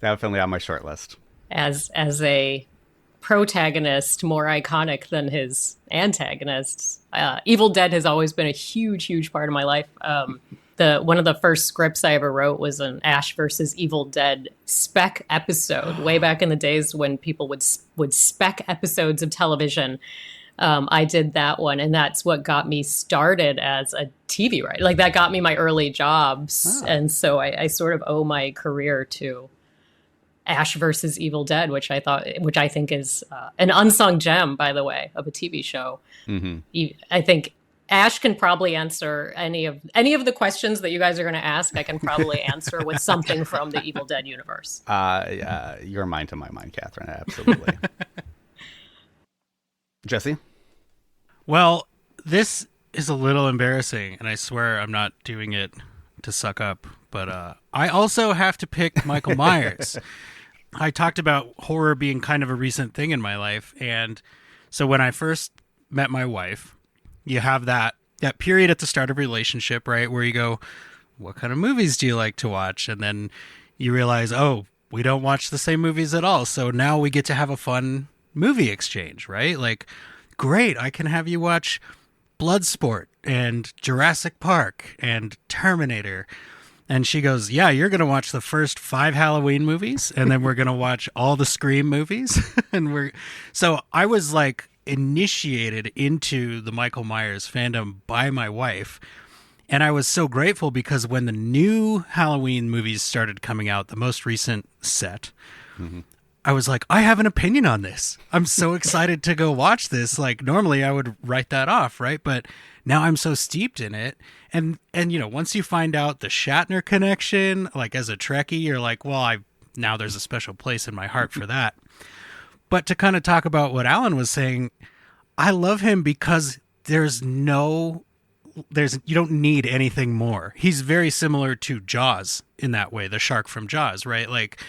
Definitely on my short list. As a protagonist, more iconic than his antagonists. Evil Dead has always been a huge part of my life. One of the first scripts I ever wrote was an Ash versus Evil Dead spec episode, way back in the days when people would spec episodes of television. I did that one, and that's what got me started as a TV writer. Like, that got me my early jobs, and so I sort of owe my career to Ash versus Evil Dead, which I think is an unsung gem, by the way, of a TV show. Mm-hmm. I think Ash can probably answer any of the questions that you guys are going to ask. I can probably answer with something from the Evil Dead universe. Your mind to my mind, Kathryn. Absolutely. Jesse? Well, this is a little embarrassing, and I swear I'm not doing it to suck up, but I also have to pick Michael Myers. I talked about horror being kind of a recent thing in my life, and so when I first met my wife, you have that that period at the start of a relationship, right, where you go, what kind of movies do you like to watch? And then you realize, oh, we don't watch the same movies at all. So now we get to have a fun movie exchange, right? Like, great, I can have you watch Bloodsport and Jurassic Park and Terminator. And she goes, yeah, you're going to watch the first 5 Halloween movies, and then we're going to watch all the Scream movies. So I was like initiated into the Michael Myers fandom by my wife. And I was so grateful because when the new Halloween movies started coming out, the most recent set, I was like, I have an opinion on this. I'm so excited to go watch this. Like, normally I would write that off, right? But now I'm so steeped in it. And you know, once you find out the Shatner connection, like as a Trekkie, you're like, well, now there's a special place in my heart for that. But to kind of talk about what Alan was saying, I love him because you don't need anything more. He's very similar to Jaws in that way, the shark from Jaws, right? Like,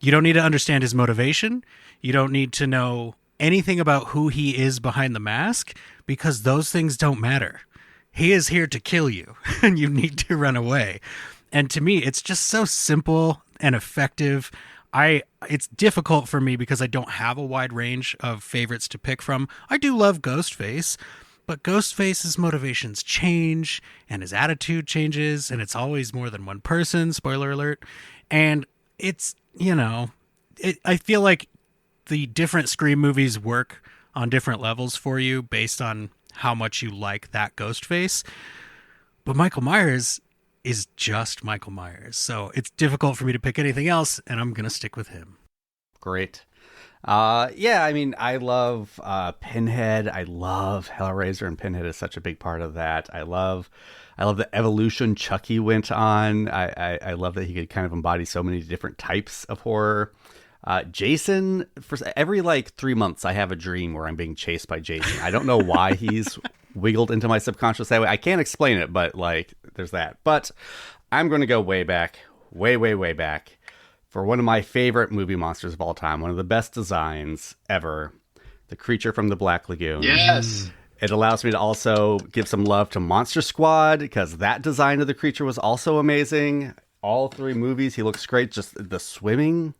you don't need to understand his motivation. You don't need to know anything about who he is behind the mask, because those things don't matter. He is here to kill you, and you need to run away. And to me, it's just so simple and effective. It's difficult for me because I don't have a wide range of favorites to pick from. I do love Ghostface, but Ghostface's motivations change, and his attitude changes, and it's always more than one person, spoiler alert. And it's, you know, I feel like the different Scream movies work on different levels for you based on how much you like that Ghostface. But Michael Myers is just Michael Myers. So it's difficult for me to pick anything else, and I'm going to stick with him. Great. Yeah, I mean, I love Pinhead. I love Hellraiser, and Pinhead is such a big part of that. I love the evolution Chucky went on. I love that he could kind of embody so many different types of horror. Jason, for every 3 months, I have a dream where I'm being chased by Jason. I don't know why he's wiggled into my subconscious that way. I can't explain it, but there's that. But I'm going to go way back, way back, for one of my favorite movie monsters of all time, one of the best designs ever, the creature from the Black Lagoon. Yes. It allows me to also give some love to Monster Squad, because that design of the creature was also amazing. All 3 movies, he looks great. Just the swimming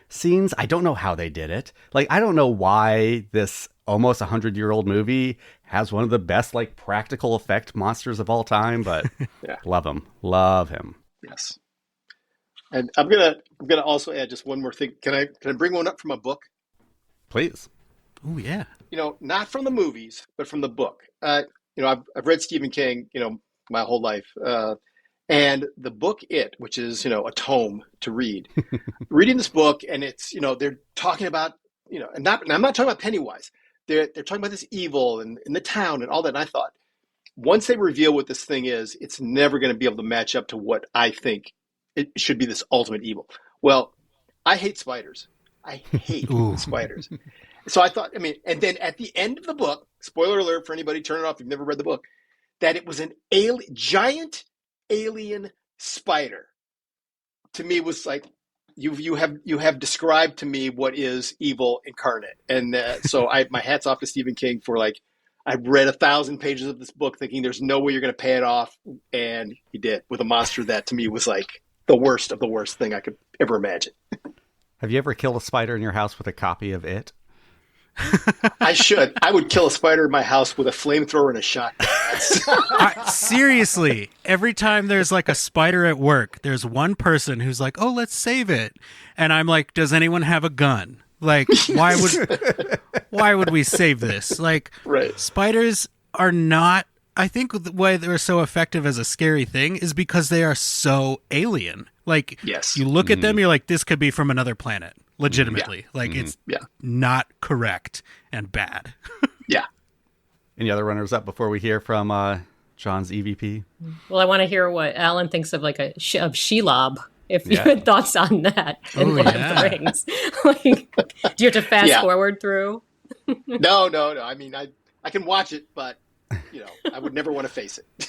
scenes, I don't know how they did it. I don't know why this almost 100-year-old movie has one of the best practical effect monsters of all time, but yeah. Love him. Yes. And I'm gonna also add just one more thing. Can I bring one up from a book? Please. Oh yeah. Not from the movies, but from the book. I've read Stephen King, my whole life. And the book It, which is, a tome to read, reading this book, and it's, they're talking about, and I'm not talking about Pennywise. They're talking about this evil and in the town and all that. And I thought, once they reveal what this thing is, it's never going to be able to match up to what I think it should be, this ultimate evil. Well, I hate spiders. I hate spiders. So I thought, and then at the end of the book, spoiler alert for anybody, turn it off if you've never read the book, that it was an giant alien spider. To me was you have described to me what is evil incarnate. And so my hat's off to Stephen King for I've read 1,000 pages of this book thinking there's no way you're going to pay it off, and he did, with a monster that to me was the worst of the worst thing I could ever imagine. Have you ever killed a spider in your house with a copy of It? I should. I would kill a spider in my house with a flamethrower and a shotgun. Seriously, every time there's a spider at work, there's one person who's like, "Oh, let's save it," and I'm like, "Does anyone have a gun? Why would we save this?" Right. Spiders are not. I think why they're so effective as a scary thing is because they are so alien. Yes. You look at them, you're like, this could be from another planet. Legitimately. It's not correct and bad. Yeah. Any other runners up before we hear from John's EVP? Well, I want to hear what Alan thinks of of Shelob. If you had thoughts on that in Lord of the Rings. Do you have to fast forward through? No. I can watch it, but I would never want to face it.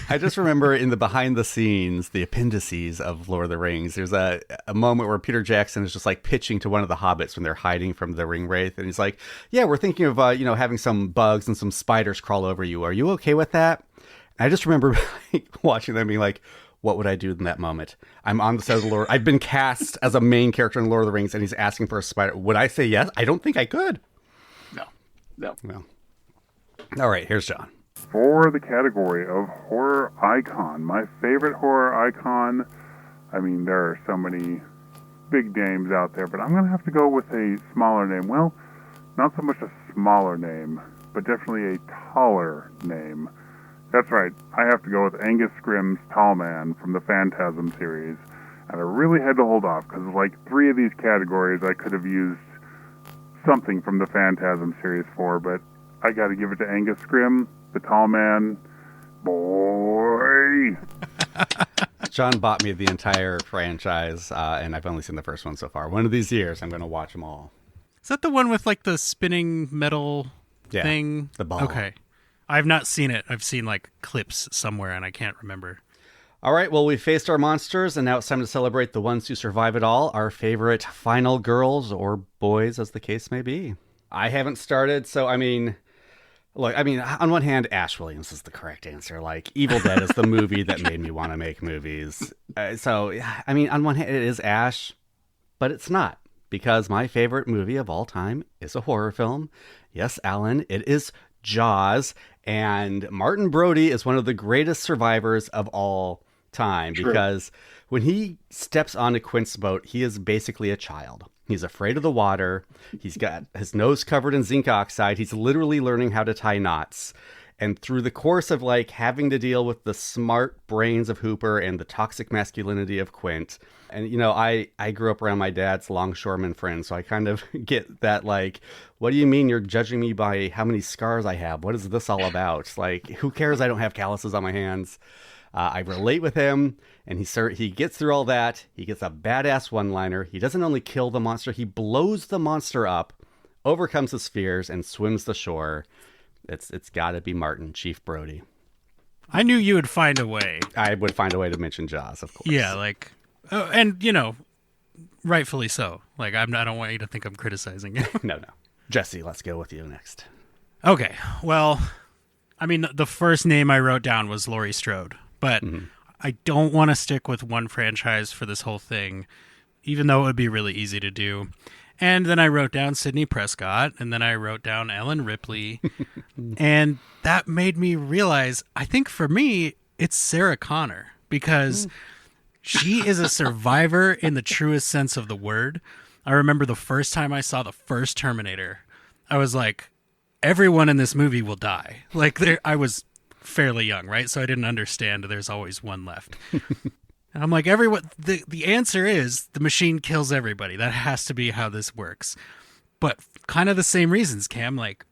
I just remember in the behind the scenes, the appendices of Lord of the Rings, there's a moment where Peter Jackson is just like pitching to one of the hobbits when they're hiding from the ring wraith. And he's like, yeah, we're thinking of, having some bugs and some spiders crawl over you. Are you okay with that? And I just remember watching them being like, what would I do in that moment? I'm on the set of the Lord. I've been cast as a main character in Lord of the Rings and he's asking for a spider. Would I say yes? I don't think I could. No. All right, here's John. For the category of horror icon, my favorite horror icon, I mean, there are so many big names out there, but I'm going to have to go with a smaller name. Well, not so much a smaller name, but definitely a taller name. That's right, I have to go with Angus Scrimm's Tall Man from the Phantasm series. And I really had to hold off, because like 3 of these categories I could have used something from the Phantasm series for, but I got to give it to Angus Scrimm, the Tall Man. Boy! John bought me the entire franchise, and I've only seen the first one so far. One of these years, I'm going to watch them all. Is that the one with like the spinning metal thing? The ball. Okay. I've not seen it. I've seen like clips somewhere, and I can't remember. All right, well, we faced our monsters, and now it's time to celebrate the ones who survive it all, our favorite final girls, or boys, as the case may be. I haven't started, so, on one hand, Ash Williams is the correct answer. Like, Evil Dead is the movie that made me want to make movies. On one hand, it is Ash, but it's not, because my favorite movie of all time is a horror film. Yes, Alan, it is Jaws, and Martin Brody is one of the greatest survivors of all time. True. Because when he steps onto Quint's boat, he is basically a child. He's afraid of the water. He's got his nose covered in zinc oxide. He's literally learning how to tie knots. And through the course of like having to deal with the smart brains of Hooper and the toxic masculinity of Quint. And, I grew up around my dad's longshoreman friends, so I kind of get that, like, what do you mean you're judging me by how many scars I have? What is this all about? Like, who cares I don't have calluses on my hands? I relate with him, and he gets through all that. He gets a badass one-liner. He doesn't only kill the monster, he blows the monster up, overcomes his fears, and swims the shore. It's got to be Martin, Chief Brody. I knew you would find a way. I would find a way to mention Jaws, of course. Yeah, like, and rightfully so. Like, I don't want you to think I'm criticizing you. No. Jesse, let's go with you next. Okay, well, the first name I wrote down was Laurie Strode, but I don't want to stick with one franchise for this whole thing, even though it would be really easy to do. And then I wrote down Sidney Prescott, and then I wrote down Ellen Ripley, and that made me realize, I think for me, it's Sarah Connor, because she is a survivor in the truest sense of the word. I remember the first time I saw the first Terminator, I was like, everyone in this movie will die. Like, I was fairly young, right? So I didn't understand there's always one left. And I'm like, the answer is the machine kills everybody. That has to be how this works. But kind of the same reasons, Cam. Like,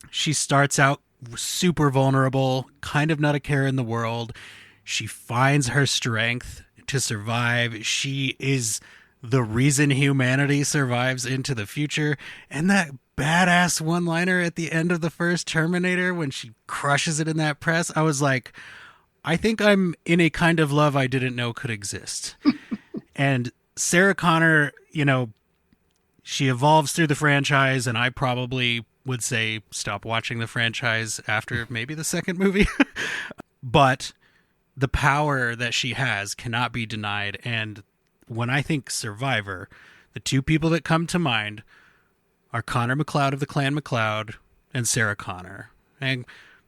she starts out super vulnerable, kind of not a care in the world. She finds her strength to survive. She is the reason humanity survives into the future. And that badass one-liner at the end of the first Terminator when she crushes it in that press, I was like, I think I'm in a kind of love I didn't know could exist. And Sarah Connor, she evolves through the franchise, and I probably would say stop watching the franchise after maybe the second movie. But the power that she has cannot be denied. And when I think Survivor, the two people that come to mind are Connor McLeod of the Clan McLeod and Sarah Connor. And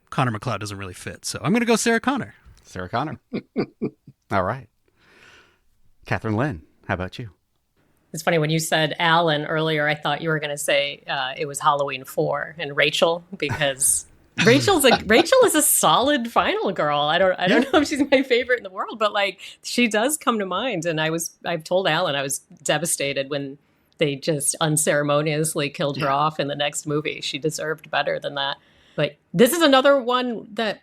Connor McLeod doesn't really fit, so I'm going to go Sarah Connor. Sarah Connor. All right. Kathryn Lyn, how about you? It's funny, when you said Alan earlier, I thought you were going to say it was Halloween 4 and Rachel, because Rachel is a solid final girl. I don't know if she's my favorite in the world, but like, she does come to mind. And I've told Alan I was devastated when they just unceremoniously killed her off in the next movie. She deserved better than that. But this is another one that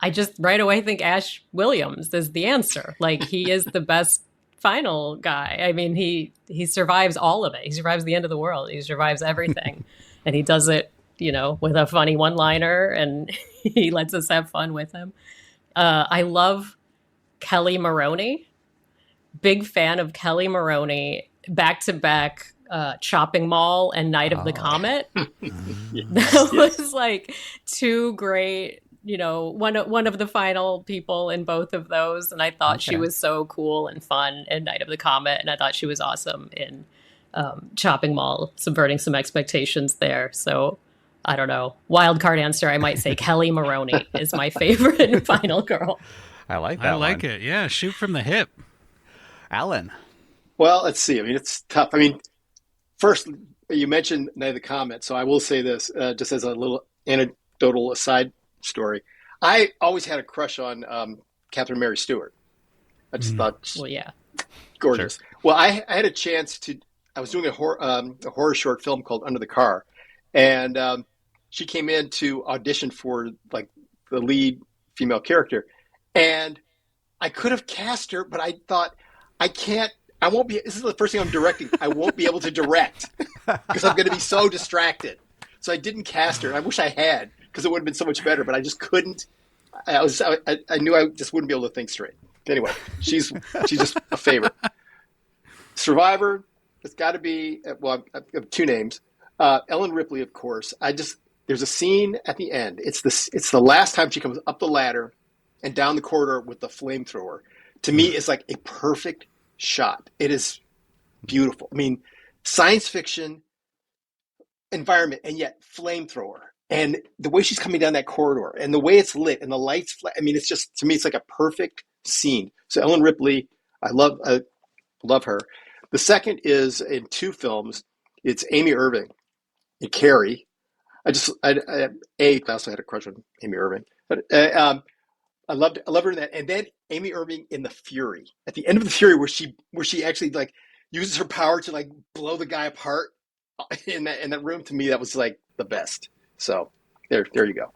I just right away think Ash Williams is the answer. Like, he is the best final guy. I mean, he survives all of it. He survives the end of the world. He survives everything. And he does it with a funny one-liner, and he lets us have fun with him. I love Kelly Maroney. Big fan of Kelly Maroney. Back-to-back Chopping Mall and Night of the Comet. That was like two great, one of the final people in both of those. And I thought she was so cool and fun in Night of the Comet. And I thought she was awesome in Chopping Mall, subverting some expectations there. So I don't know. Wild card answer, I might say Kelly Maroney is my favorite final girl. I like that. I like it. Yeah, shoot from the hip. Alan. Well, let's see. I mean, it's tough. I mean, first, you mentioned Night of the Comet, so I will say this, just as a little anecdotal aside story. I always had a crush on Catherine Mary Stewart. I just thought, gorgeous. Sure. Well, I had a chance I was doing a horror short film called Under the Car, and she came in to audition for like the lead female character, and I could have cast her, but I thought, I won't be, this is the first thing I'm directing. I won't be able to direct because I'm going to be so distracted. So I didn't cast her. And I wish I had, because it would have been so much better, but I just couldn't. I knew I just wouldn't be able to think straight. Anyway, she's just a favorite. Survivor, it's got to be, well, I have two names. Ellen Ripley, of course. There's a scene at the end. It's the last time she comes up the ladder and down the corridor with the flamethrower. To me, it's like a perfect shot. It is beautiful. I mean, science fiction environment, and yet flamethrower. And the way she's coming down that corridor and the way it's lit and the lights, I mean, it's just, to me, it's like a perfect scene. So Ellen Ripley, I love her. The second is in two films. It's Amy Irving in Carrie. I also had a crush on Amy Irving, but I love her in that. And then Amy Irving in The Fury. At the end of The Fury, where she actually like uses her power to like blow the guy apart in that room. To me, that was like the best. So there you go.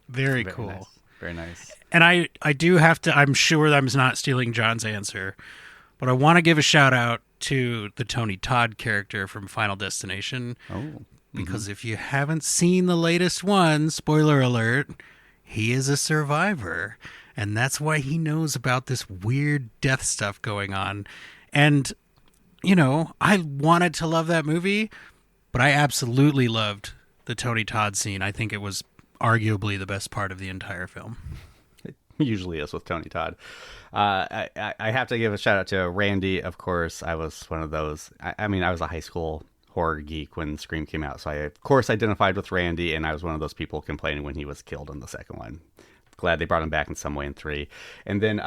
Very cool. Nice. Very nice. And I do have to, I'm sure I'm not stealing John's answer, but I want to give a shout out to the Tony Todd character from Final Destination. Oh. Because if you haven't seen the latest one, spoiler alert, he is a survivor. And that's why he knows about this weird death stuff going on. And, I wanted to love that movie, but I absolutely loved the Tony Todd scene. I think it was arguably the best part of the entire film. It usually is with Tony Todd. I have to give a shout out to Randy, of course. I was one of those. I was a high school horror geek when Scream came out, so I of course identified with Randy, and I was one of those people complaining when he was killed in the second one. Glad they brought him back in some way in 3. And then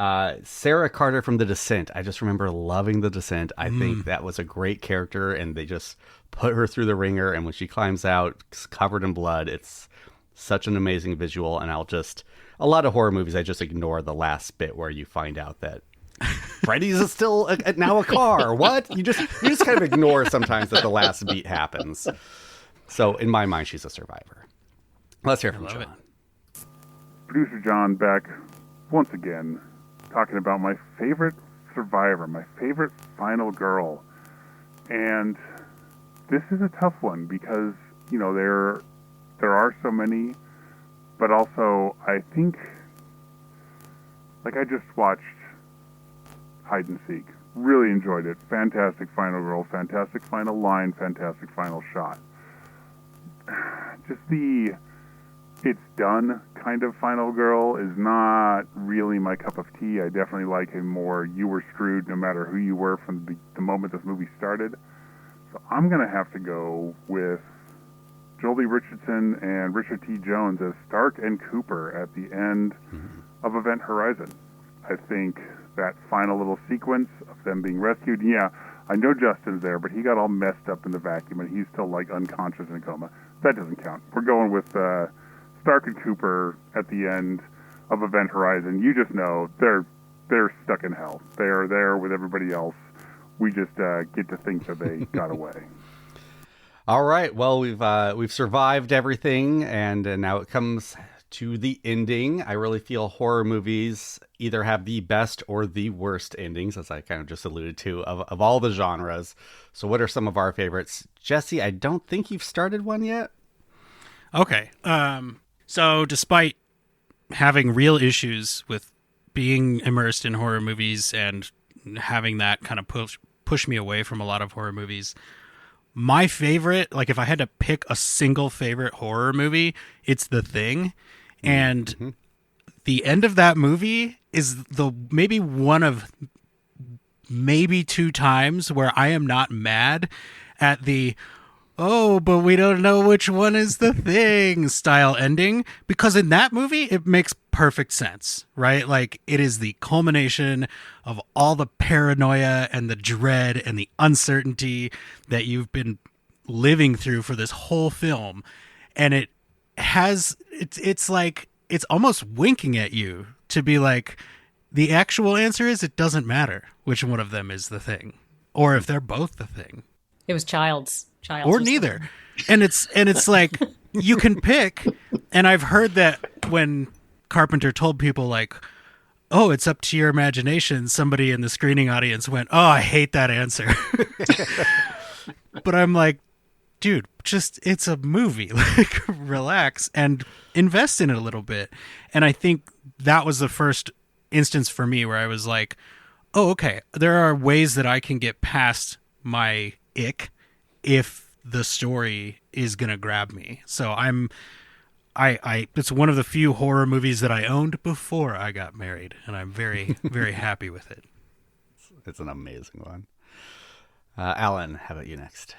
Sarah Carter from The Descent. I just remember loving The Descent. I think that was a great character, and they just put her through the ringer, and when she climbs out covered in blood, it's such an amazing visual. And a lot of horror movies, I just ignore the last bit where you find out that Freddy's still now a car. What? You just kind of ignore sometimes that the last beat happens. So in my mind, she's a survivor. Let's hear from John. Producer John back once again, talking about my favorite survivor, my favorite final girl. And this is a tough one because, there are so many, but also I think, like I just watched Hide and Seek. Really enjoyed it. Fantastic final girl, fantastic final line, fantastic final shot. Just the it's done kind of final girl is not really my cup of tea. I definitely like a more you were screwed no matter who you were from the moment this movie started. So I'm going to have to go with Jolie Richardson and Richard T. Jones as Stark and Cooper at the end of Event Horizon. I think that final little sequence of them being rescued, yeah, I know Justin's there, but he got all messed up in the vacuum and he's still like unconscious in a coma. That doesn't count. We're going with Stark and Cooper at the end of Event Horizon. You just know they're stuck in hell. They are there with everybody else. We just get to think that they got away. All right. Well, we've survived everything, and now it comes to the ending. I really feel horror movies either have the best or the worst endings, as I kind of just alluded to, of all the genres. So what are some of our favorites? Jesse, I don't think you've started one yet. Okay. So despite having real issues with being immersed in horror movies and having that kind of push me away from a lot of horror movies, my favorite, like if I had to pick a single favorite horror movie, it's The Thing. And the end of that movie is maybe one of maybe 2 times where I am not mad at the "oh, but we don't know which one is the thing" style ending, because in that movie it makes perfect sense, right? Like, it is the culmination of all the paranoia and the dread and the uncertainty that you've been living through for this whole film, and it's like it's almost winking at you to be like, the actual answer is it doesn't matter which one of them is the thing, or if they're both the thing. It was Childs or neither. And it's like, you can pick. And I've heard that when Carpenter told people like, "Oh, it's up to your imagination," somebody in the screening audience went, "Oh, I hate that answer." But I'm like, dude, it's a movie. Like, relax and invest in it a little bit. And I think that was the first instance for me where I was like, oh, okay, there are ways that I can get past my ick if the story is going to grab me. So it's one of the few horror movies that I owned before I got married, and I'm very, very happy with it. It's an amazing one. Alan, how about you next?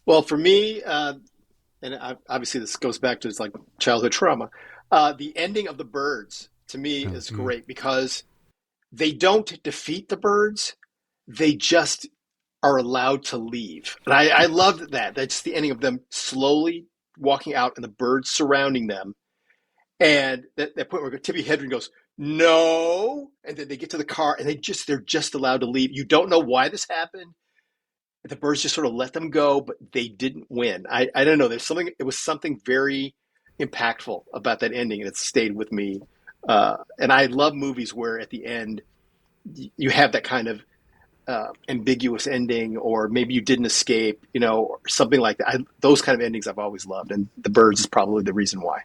Well, for me, obviously this goes back to like childhood trauma. The ending of The Birds to me is great because they don't defeat the birds; they just are allowed to leave. And I loved that. That's the ending of them slowly walking out and the birds surrounding them. And that point where Tippi Hedren goes, "No," and then they get to the car and they're just allowed to leave. You don't know why this happened. The birds just sort of let them go, but they didn't win. I don't know. It was something very impactful about that ending, and it stayed with me. And I love movies where at the end you have that kind of ambiguous ending, or maybe you didn't escape, or something like that. Those kind of endings I've always loved, and The Birds is probably the reason why.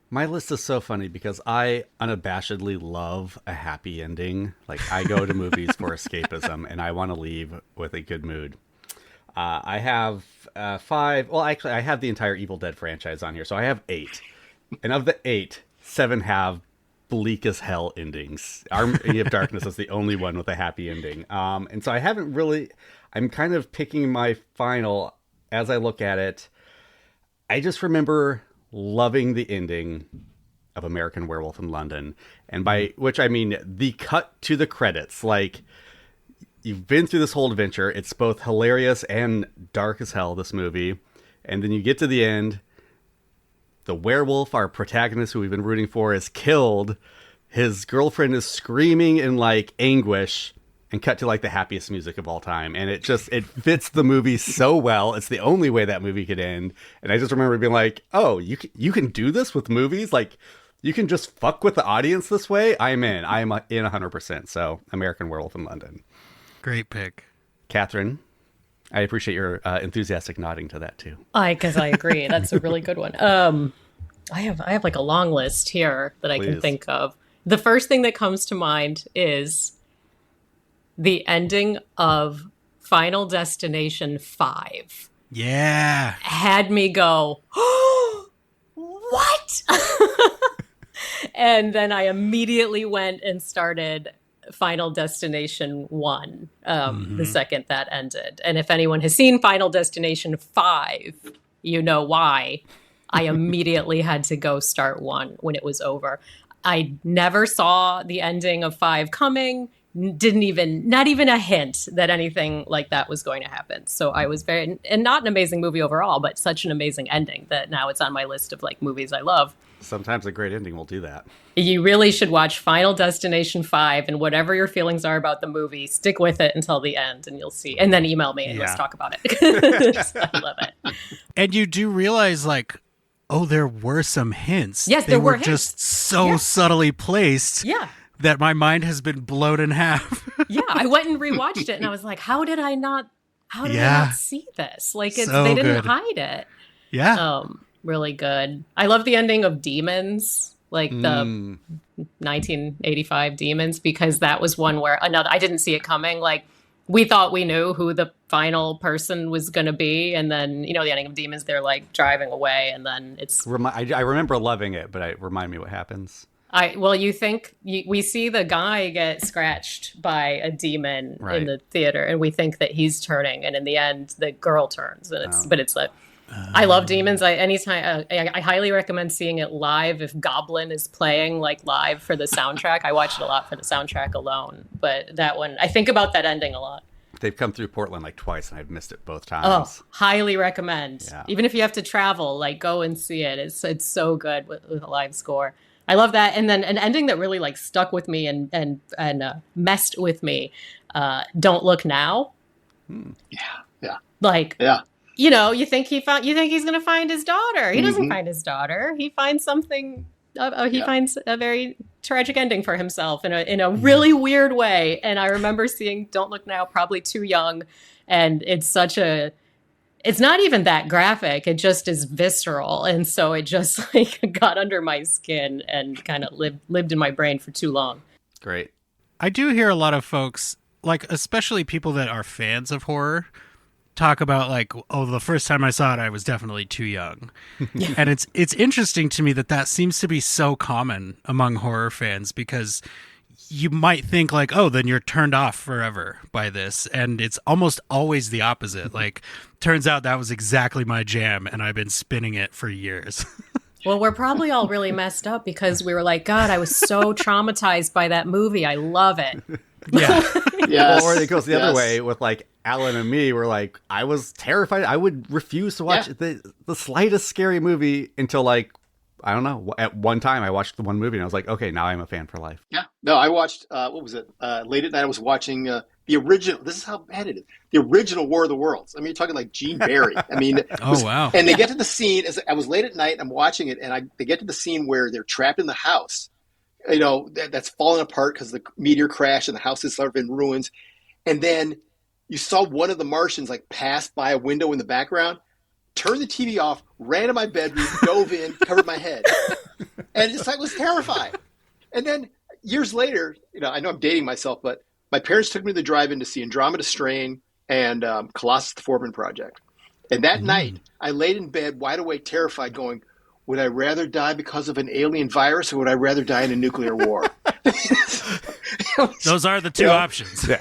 My list is so funny because I unabashedly love a happy ending. Like, I go to movies for escapism, and I want to leave with a good mood. I have 5. Well, actually, I have the entire Evil Dead franchise on here, so I have 8. And of the 8, 7 have bleak as hell endings. Army of Darkness is the only one with a happy ending. And so I haven't really... I'm kind of picking my final as I look at it. I just remember loving the ending of American Werewolf in London, and by which I mean the cut to the credits. Like, you've been through this whole adventure, it's both hilarious and dark as hell, this movie, and then you get to the end, the werewolf, our protagonist who we've been rooting for, is killed, his girlfriend is screaming in like anguish, and cut to like the happiest music of all time. And it fits the movie so well. It's the only way that movie could end. And I just remember being like, oh, you can do this with movies? Like, you can just fuck with the audience this way? I'm in 100%. So American Werewolf in London. Great pick. Kathryn, I appreciate your enthusiastic nodding to that too. Because I agree. That's a really good one. I have like a long list here that I can think of. The first thing that comes to mind is the ending of Final Destination 5. Yeah. Had me go, oh, what? And then I immediately went and started Final Destination 1, the second that ended. And if anyone has seen Final Destination 5, you know why. I immediately had to go start 1 when it was over. I never saw the ending of 5 coming. Not even a hint that anything like that was going to happen. So I was and not an amazing movie overall, but such an amazing ending that now it's on my list of like movies I love. Sometimes a great ending will do that. You really should watch Final Destination 5, and whatever your feelings are about the movie, stick with it until the end and you'll see. And then email me and let's talk about it. I love it. And you do realize like, oh, there were some hints. Yes, they were hints. Just so subtly placed. Yeah. That my mind has been blown in half. Yeah, I went and rewatched it, and I was like, "How did I not see this? Like, so they didn't good. hide it." Yeah, really good. I love the ending of Demons, like the 1985 Demons, because that was one where I didn't see it coming. Like, we thought we knew who the final person was going to be, and then the ending of Demons, they're like driving away, and then it's. I remember loving it, but remind me what happens. We see the guy get scratched by a demon in the theater, and we think that he's turning, and in the end, the girl turns, and I love Demons. I highly recommend seeing it live if Goblin is playing like live for the soundtrack. I watched it a lot for the soundtrack alone, but that one, I think about that ending a lot. They've come through Portland like twice, and I've missed it both times. Oh, highly recommend. Yeah. Even if you have to travel, like go and see it. It's so good with a live score. I love that. And then an ending that really like stuck with me and messed with me. Don't Look Now. Yeah. Like, yeah. You think he's going to find his daughter. He doesn't find his daughter. He finds something. He finds a very tragic ending for himself in a really weird way. And I remember seeing Don't Look Now probably too young. And it's not even that graphic. It just is visceral. And so it just like got under my skin and kind of lived in my brain for too long. Great. I do hear a lot of folks, like especially people that are fans of horror, talk about like, oh, the first time I saw it, I was definitely too young. And it's interesting to me that seems to be so common among horror fans, because you might think like, oh, then you're turned off forever by this. And it's almost always the opposite. Like, turns out that was exactly my jam, and I've been spinning it for years. Well, we're probably all really messed up because we were like, God, I was so traumatized by that movie. I love it. Yeah. Yes. Or it goes the other way with like Alan and me. We're like, I was terrified. I would refuse to watch the slightest scary movie until like, I don't know. At one time, I watched the one movie and I was like, okay, now I'm a fan for life. Yeah. No, I watched, what was it? Late at night, I was watching the original. This is how bad it is. The original War of the Worlds. I mean, you're talking like Gene Barry. I mean, wow. And they get to the scene. I was late at night and I'm watching it, and they get to the scene where they're trapped in the house, that's falling apart because the meteor crash and the house is sort of in ruins. And then you saw one of the Martians like pass by a window in the background, turned the TV off, ran to my bedroom, dove in, covered my head. And I was terrified. And then years later, I know I'm dating myself, but my parents took me to the drive-in to see Andromeda Strain and Colossus the Foreman Project. And that night, I laid in bed, wide awake, terrified, going, would I rather die because of an alien virus, or would I rather die in a nuclear war? Those are the two options. Yeah.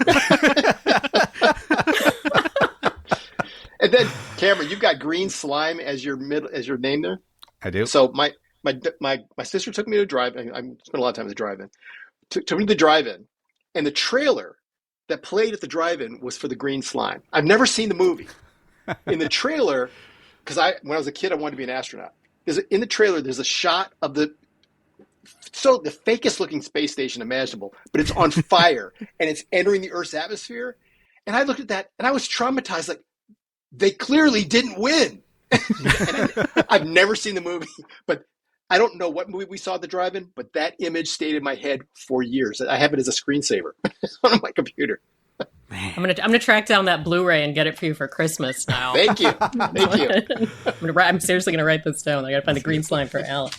And then, Cameron, you've got Green Slime as your name there. I do. So my sister took me to drive-in. I spent a lot of time at the drive-in. Took me to the drive-in, and the trailer that played at the drive-in was for the Green Slime. I've never seen the movie. In the trailer, because when I was a kid, I wanted to be an astronaut. In the trailer, there's a shot of the fakest looking space station imaginable, but it's on fire and it's entering the Earth's atmosphere. And I looked at that and I was traumatized. Like, they clearly didn't win. I've never seen the movie, but I don't know what movie we saw at the drive-in, but that image stayed in my head for years. I have it as a screensaver on my computer. I'm gonna track down that Blu-ray and get it for you for Christmas now. Thank you. I'm seriously gonna write this down. I gotta find a Green Slime for Alan.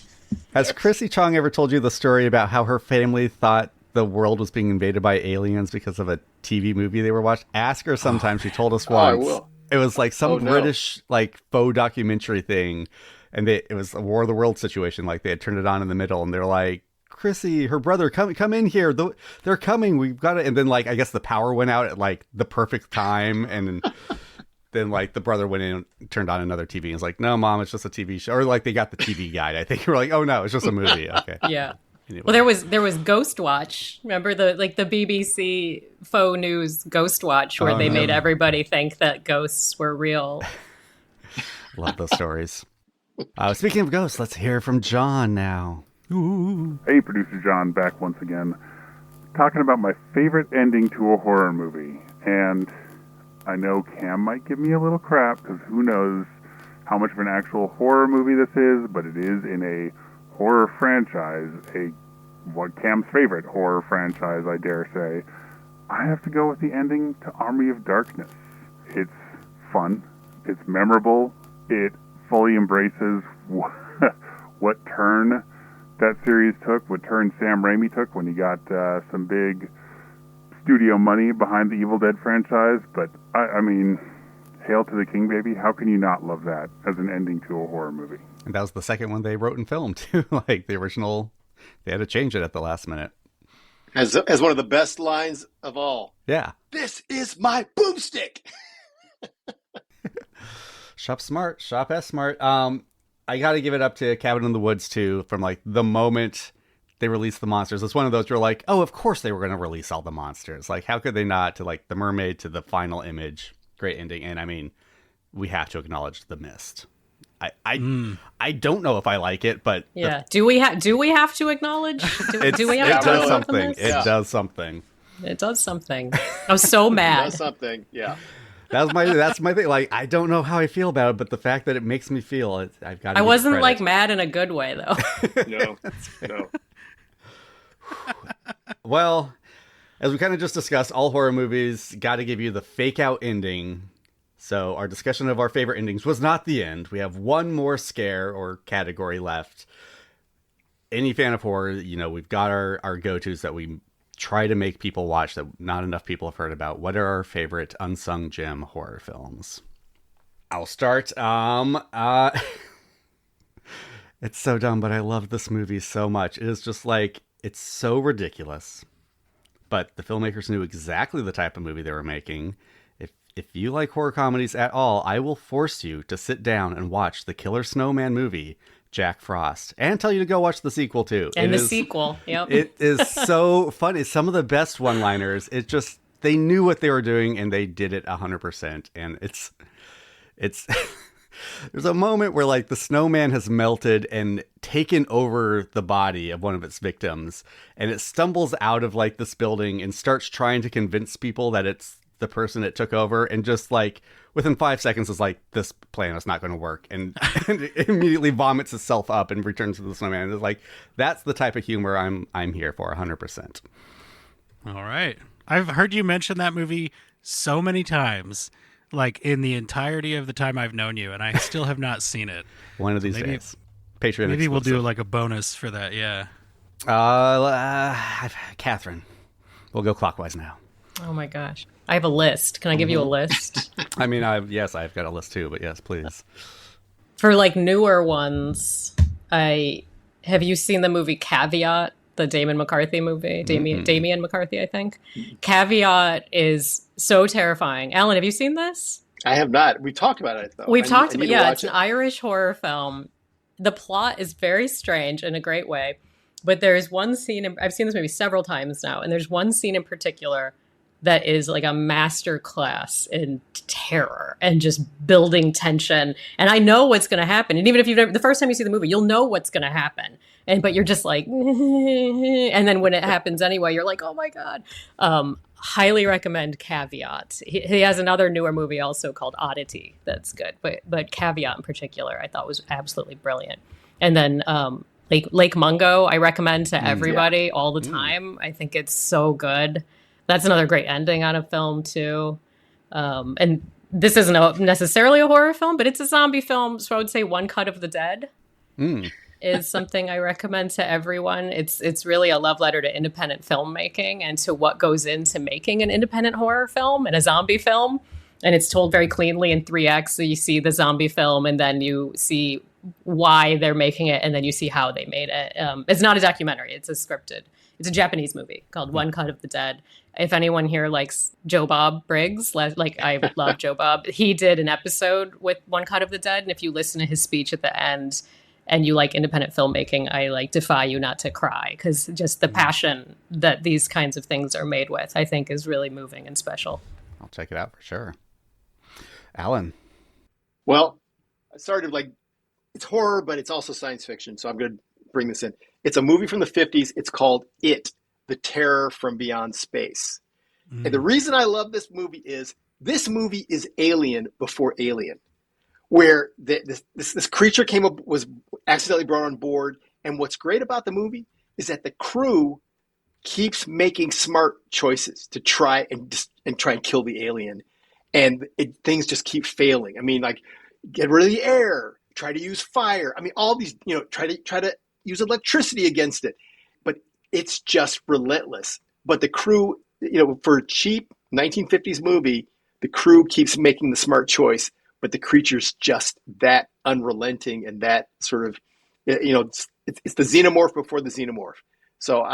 Has Chrissy Chong ever told you the story about how her family thought the world was being invaded by aliens because of a TV movie they were watching? Ask her sometime. She told us once. I will. It was like some British like faux documentary thing, and it was a War of the Worlds situation. Like they had turned it on in the middle, and they're like, Chrissy, her brother, come in here. They're coming. We've got it. And then like I guess the power went out at like the perfect time, and then like the brother went in and turned on another TV and was like, no, Mom, it's just a TV show. Or like they got the TV guide. I think we're like, oh no, it's just a movie. Okay. Yeah. Anyway. Well, there was Ghost Watch. Remember the BBC faux news Ghost Watch, where they made everybody think that ghosts were real. Love those stories. Speaking of ghosts, let's hear from John now. Ooh. Hey, Producer John, back once again, talking about my favorite ending to a horror movie. And I know Cam might give me a little crap, because who knows how much of an actual horror movie this is, but it is in a horror franchise, Cam's favorite horror franchise, I dare say. I have to go with the ending to Army of Darkness. It's fun, it's memorable, it fully embraces what turn that series took, what turn Sam Raimi took when he got some big studio money behind the Evil Dead franchise. But, I mean, hail to the king, baby. How can you not love that as an ending to a horror movie? And that was the second one they wrote and filmed, too. Like, the original, they had to change it at the last minute. As one of the best lines of all. Yeah. This is my boomstick! Shop smart. Shop S smart. I got to give it up to Cabin in the Woods, too, from, like, the moment they released the monsters. It's one of those where, like, oh, of course they were going to release all the monsters. Like, how could they not? To, like, the mermaid to the final image. Great ending. And, I mean, we have to acknowledge the mist. I don't know if I like it, but yeah. Do we have to acknowledge? Do we have it to does something. It does something. It does something. I was so mad. It does something. Yeah. That's my thing. Like, I don't know how I feel about it, but the fact that it makes me feel, I've got. I wasn't like mad in a good way though. No. Well, as we kind of just discussed, all horror movies got to give you the fake out ending. So our discussion of our favorite endings was not the end. We have one more scare or category left. Any fan of horror, we've got our go-tos that we try to make people watch that not enough people have heard about. What are our favorite unsung gem horror films? I'll start. It's so dumb, but I love this movie so much. It is just like, it's so ridiculous. But the filmmakers knew exactly the type of movie they were making. If you like horror comedies at all, I will force you to sit down and watch the Killer Snowman movie, Jack Frost, and tell you to go watch the sequel too. And sequel, yep. It is so funny. Some of the best one-liners. It just, they knew what they were doing and they did it 100%. And it's there's a moment where like the snowman has melted and taken over the body of one of its victims, and it stumbles out of like this building and starts trying to convince people that it's the person it took over, and just like within 5 seconds is like, this plan is not going to work, and it immediately vomits itself up and returns to the snowman. It's like, that's the type of humor I'm here for 100%. All right. I've heard you mention that movie so many times, like in the entirety of the time I've known you, and I still have not seen it. One of these days. Patreon maybe exclusive. We'll do like a bonus for that, yeah. Kathryn. We'll go clockwise now. Oh my gosh. I have a list. Can I give you a list? I mean, yes, I've got a list too, but yes, please. For like newer ones, have you seen the movie Caveat, the Damon McCarthy movie? Damien McCarthy, I think. Caveat is so terrifying. Alan, have you seen this? I have not. We talked about it though. We've talked about it. Yeah, it's an Irish horror film. The plot is very strange in a great way, but there's one scene, I've seen this movie several times now, and there's one scene in particular that is like a master class in terror and just building tension. And I know what's going to happen. And even if the first time you see the movie, you'll know what's going to happen. But you're just like, and then when it happens anyway, you're like, oh my God. Highly recommend Caveat. He has another newer movie also called Oddity that's good. But Caveat in particular, I thought was absolutely brilliant. And then Lake Mungo, I recommend to everybody all the time. I think it's so good. That's another great ending on a film too. And this isn't necessarily a horror film, but it's a zombie film. So I would say One Cut of the Dead is something I recommend to everyone. It's really a love letter to independent filmmaking and to what goes into making an independent horror film and a zombie film. And it's told very cleanly in 3 acts. So you see the zombie film and then you see why they're making it and then you see how they made it. It's not a documentary. It's a Japanese movie called One Cut of the Dead. If anyone here likes Joe Bob Briggs, like I love Joe Bob, he did an episode with One Cut of the Dead. And if you listen to his speech at the end and you like independent filmmaking, I defy you not to cry, because just the passion that these kinds of things are made with, I think, is really moving and special. I'll check it out for sure. Alan. Well, I started it's horror, but it's also science fiction. So I'm going to bring this in. It's a movie from the 50s. It's called It, The Terror from Beyond Space. And the reason I love this movie is Alien before Alien, where this creature was accidentally brought on board. And what's great about the movie is that the crew keeps making smart choices to try and kill the alien. And things just keep failing. I mean, like, get rid of the air, try to use fire. I mean, all these, try to use electricity against it. But it's just relentless. But the crew, for a cheap 1950s movie, the crew keeps making the smart choice, but the creature's just that unrelenting and that sort of, it's the xenomorph before the xenomorph. So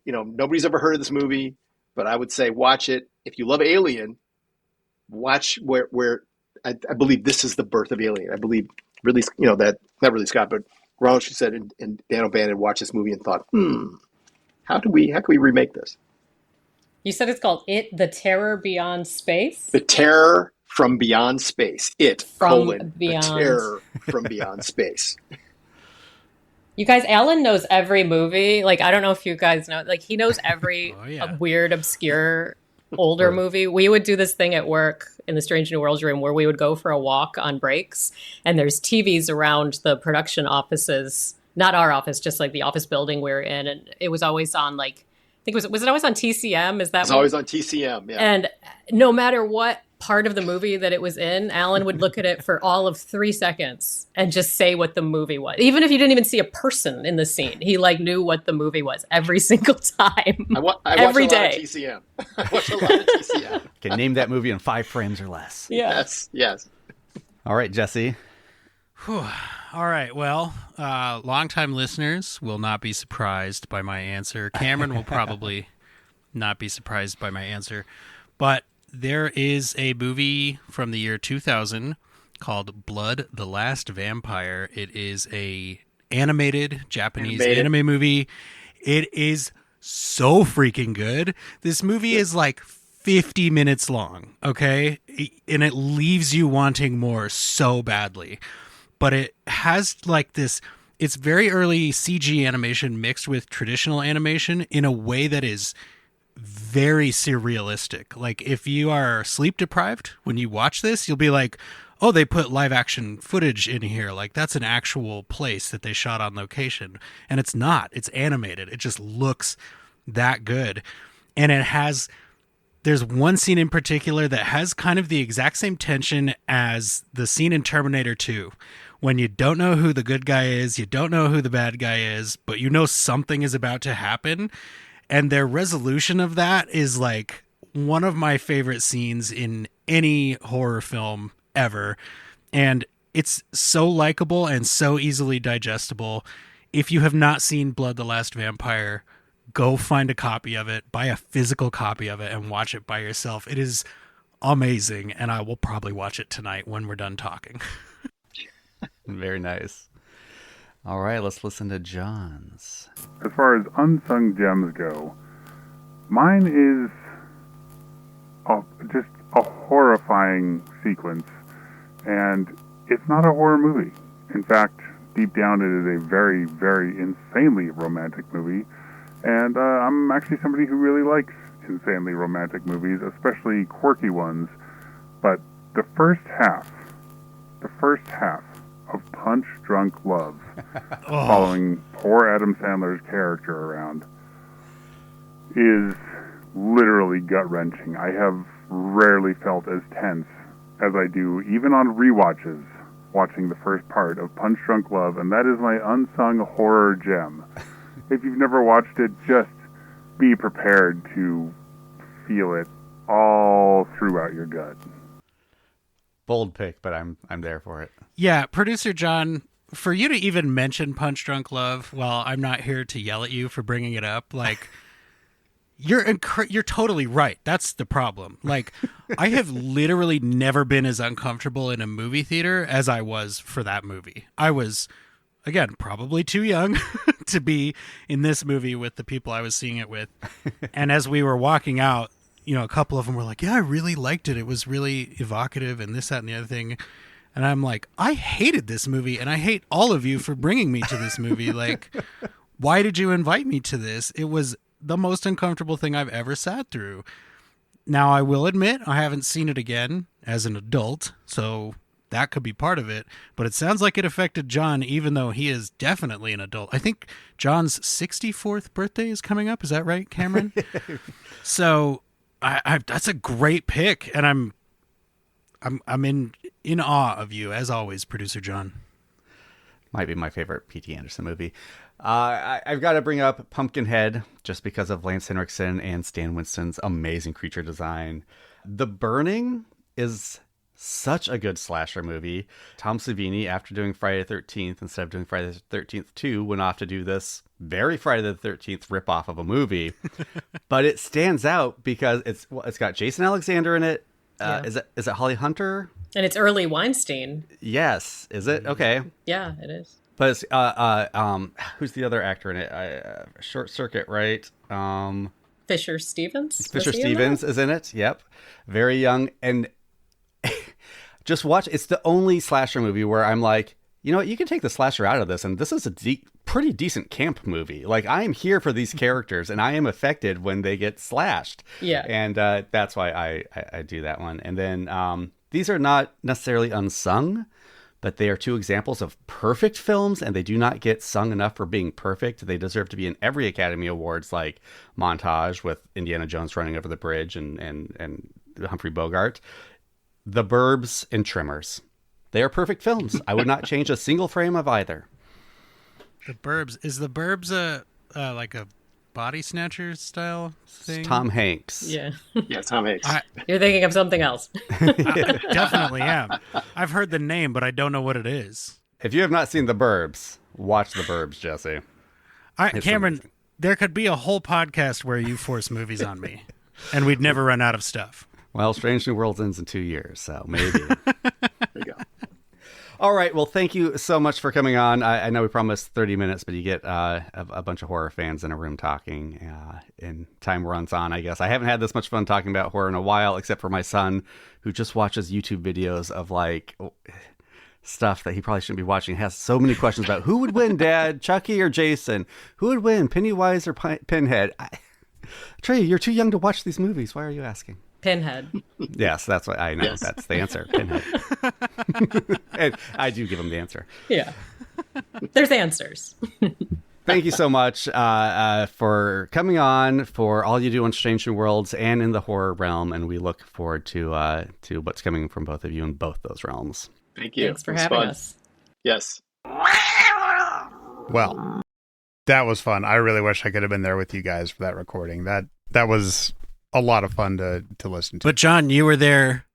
nobody's ever heard of this movie, but I would say watch it. If you love Alien, watch where I believe this is the birth of Alien. I believe Ridley, not Ridley Scott, but Ronald, she said, and Dan O'Bannon watched this movie and thought, how can we remake this? You said it's called It, The Terror Beyond Space? The Terror from Beyond Space. The Terror from Beyond Space. You guys, Alan knows every movie. Like, I don't know if you guys know, like, he knows every weird, obscure, older movie. We would do this thing at work in the Strange New Worlds room where we would go for a walk on breaks, and there's TVs around the production offices, not our office, just like the office building we're in. And it was always on, like, I think was it always on TCM? Is that It was always on TCM, yeah. And no matter what part of the movie that it was in, Alan would look at it for all of 3 seconds and just say what the movie was. Even if you didn't even see a person in the scene, he knew what the movie was every single time. I every watch a day. lot of TCM. I watch a lot of TCM. Can name that movie in 5 frames or less. Yeah. Yes. All right, Jesse. Whew. All right. Well, longtime listeners will not be surprised by my answer. Cameron will probably not be surprised by my answer. But there is a movie from the year 2000 called Blood, the Last Vampire. It is a animated Japanese anime movie. It is so freaking good. This movie is like 50 minutes long, okay? And it leaves you wanting more so badly. But it has like this, it's very early CG animation mixed with traditional animation in a way that is very surrealistic. Like, if you are sleep deprived when you watch this, you'll be like, oh, they put live action footage in here. Like, that's an actual place that they shot on location. And it's not. It's animated. It just looks that good. And there's one scene in particular that has kind of the exact same tension as the scene in Terminator 2. When you don't know who the good guy is, you don't know who the bad guy is, but you know something is about to happen. And their resolution of that is like one of my favorite scenes in any horror film ever. And it's so likable and so easily digestible. If you have not seen Blood, the Last Vampire, go find a copy of it, buy a physical copy of it, and watch it by yourself. It is amazing, and I will probably watch it tonight when we're done talking. Very nice. All right, let's listen to John's. As far as Unsung Gems go, mine is just a horrifying sequence, and it's not a horror movie. In fact, deep down it is a very, very insanely romantic movie, and I'm actually somebody who really likes insanely romantic movies, especially quirky ones, but the first half of Punch Drunk Love, following poor Adam Sandler's character around, is literally gut-wrenching. I have rarely felt as tense as I do, even on rewatches, watching the first part of Punch Drunk Love, and that is my unsung horror gem. If you've never watched it, just be prepared to feel it all throughout your gut. Bold pick, but I'm there for it. Yeah, producer John, for you to even mention Punch Drunk Love, well, I'm not here to yell at you for bringing it up. Like, you're totally right. That's the problem. Like, I have literally never been as uncomfortable in a movie theater as I was for that movie. I was, again, probably too young to be in this movie with the people I was seeing it with. And as we were walking out, a couple of them were like, yeah, I really liked it. It was really evocative and this, that, and the other thing. And I'm like, I hated this movie, and I hate all of you for bringing me to this movie. Like, why did you invite me to this? It was the most uncomfortable thing I've ever sat through. Now, I will admit, I haven't seen it again as an adult, so that could be part of it. But it sounds like it affected John, even though he is definitely an adult. I think John's 64th birthday is coming up. Is that right, Cameron? So I that's a great pick, and I'm in awe of you, as always, producer John. Might be my favorite P.T. Anderson movie. I've got to bring up Pumpkinhead just because of Lance Henriksen and Stan Winston's amazing creature design. The Burning is such a good slasher movie. Tom Savini, after doing Friday the 13th, instead of doing Friday the 13th 2, went off to do this very Friday the 13th ripoff of a movie. But it stands out because it's got Jason Alexander in it. Is it Holly Hunter? And it's early Weinstein. Yes. Is it? Okay. Yeah, it is. But it's, who's the other actor in it? Short Circuit, right? Fisher Stevens? Fisher Stevens is in it. Yep. Very young. And just watch. It's the only slasher movie where I'm like, you know what? You can take the slasher out of this, and this is a pretty decent camp movie. Like, I am here for these characters, and I am affected when they get slashed. Yeah. And that's why I do that one. And then these are not necessarily unsung, but they are two examples of perfect films, and they do not get sung enough for being perfect. They deserve to be in every Academy Awards, like Montage with Indiana Jones running over the bridge and Humphrey Bogart. The Burbs and Tremors. They are perfect films. I would not change a single frame of either. The Burbs. Is The Burbs like a body snatcher style thing? It's Tom Hanks. Yeah. Yeah, Tom Hanks. You're thinking of something else. I definitely am. I've heard the name, but I don't know what it is. If you have not seen The Burbs, watch The Burbs, Jesse. Cameron, amazing. There could be a whole podcast where you force movies on me, and we'd never run out of stuff. Well, Strange New Worlds ends in 2 years, so maybe. There you go. All right. Well, thank you so much for coming on. I know we promised 30 minutes, but you get a bunch of horror fans in a room talking, and time runs on, I guess. I haven't had this much fun talking about horror in a while, except for my son, who just watches YouTube videos of, like, stuff that he probably shouldn't be watching. He has so many questions about who would win, Dad, Chucky or Jason? Who would win, Pennywise or Pinhead? Trey, you're too young to watch these movies. Why are you asking? Pinhead. Yes, that's what I know. Yes. That's the answer. Pinhead. And I do give him the answer. Yeah. There's answers. Thank you so much for coming on, for all you do on Strange New Worlds and in the horror realm, and we look forward to what's coming from both of you in both those realms. Thank you. Thanks for having us. Yes. Well, that was fun. I really wish I could have been there with you guys for that recording. That was a lot of fun to listen to. But John, you were there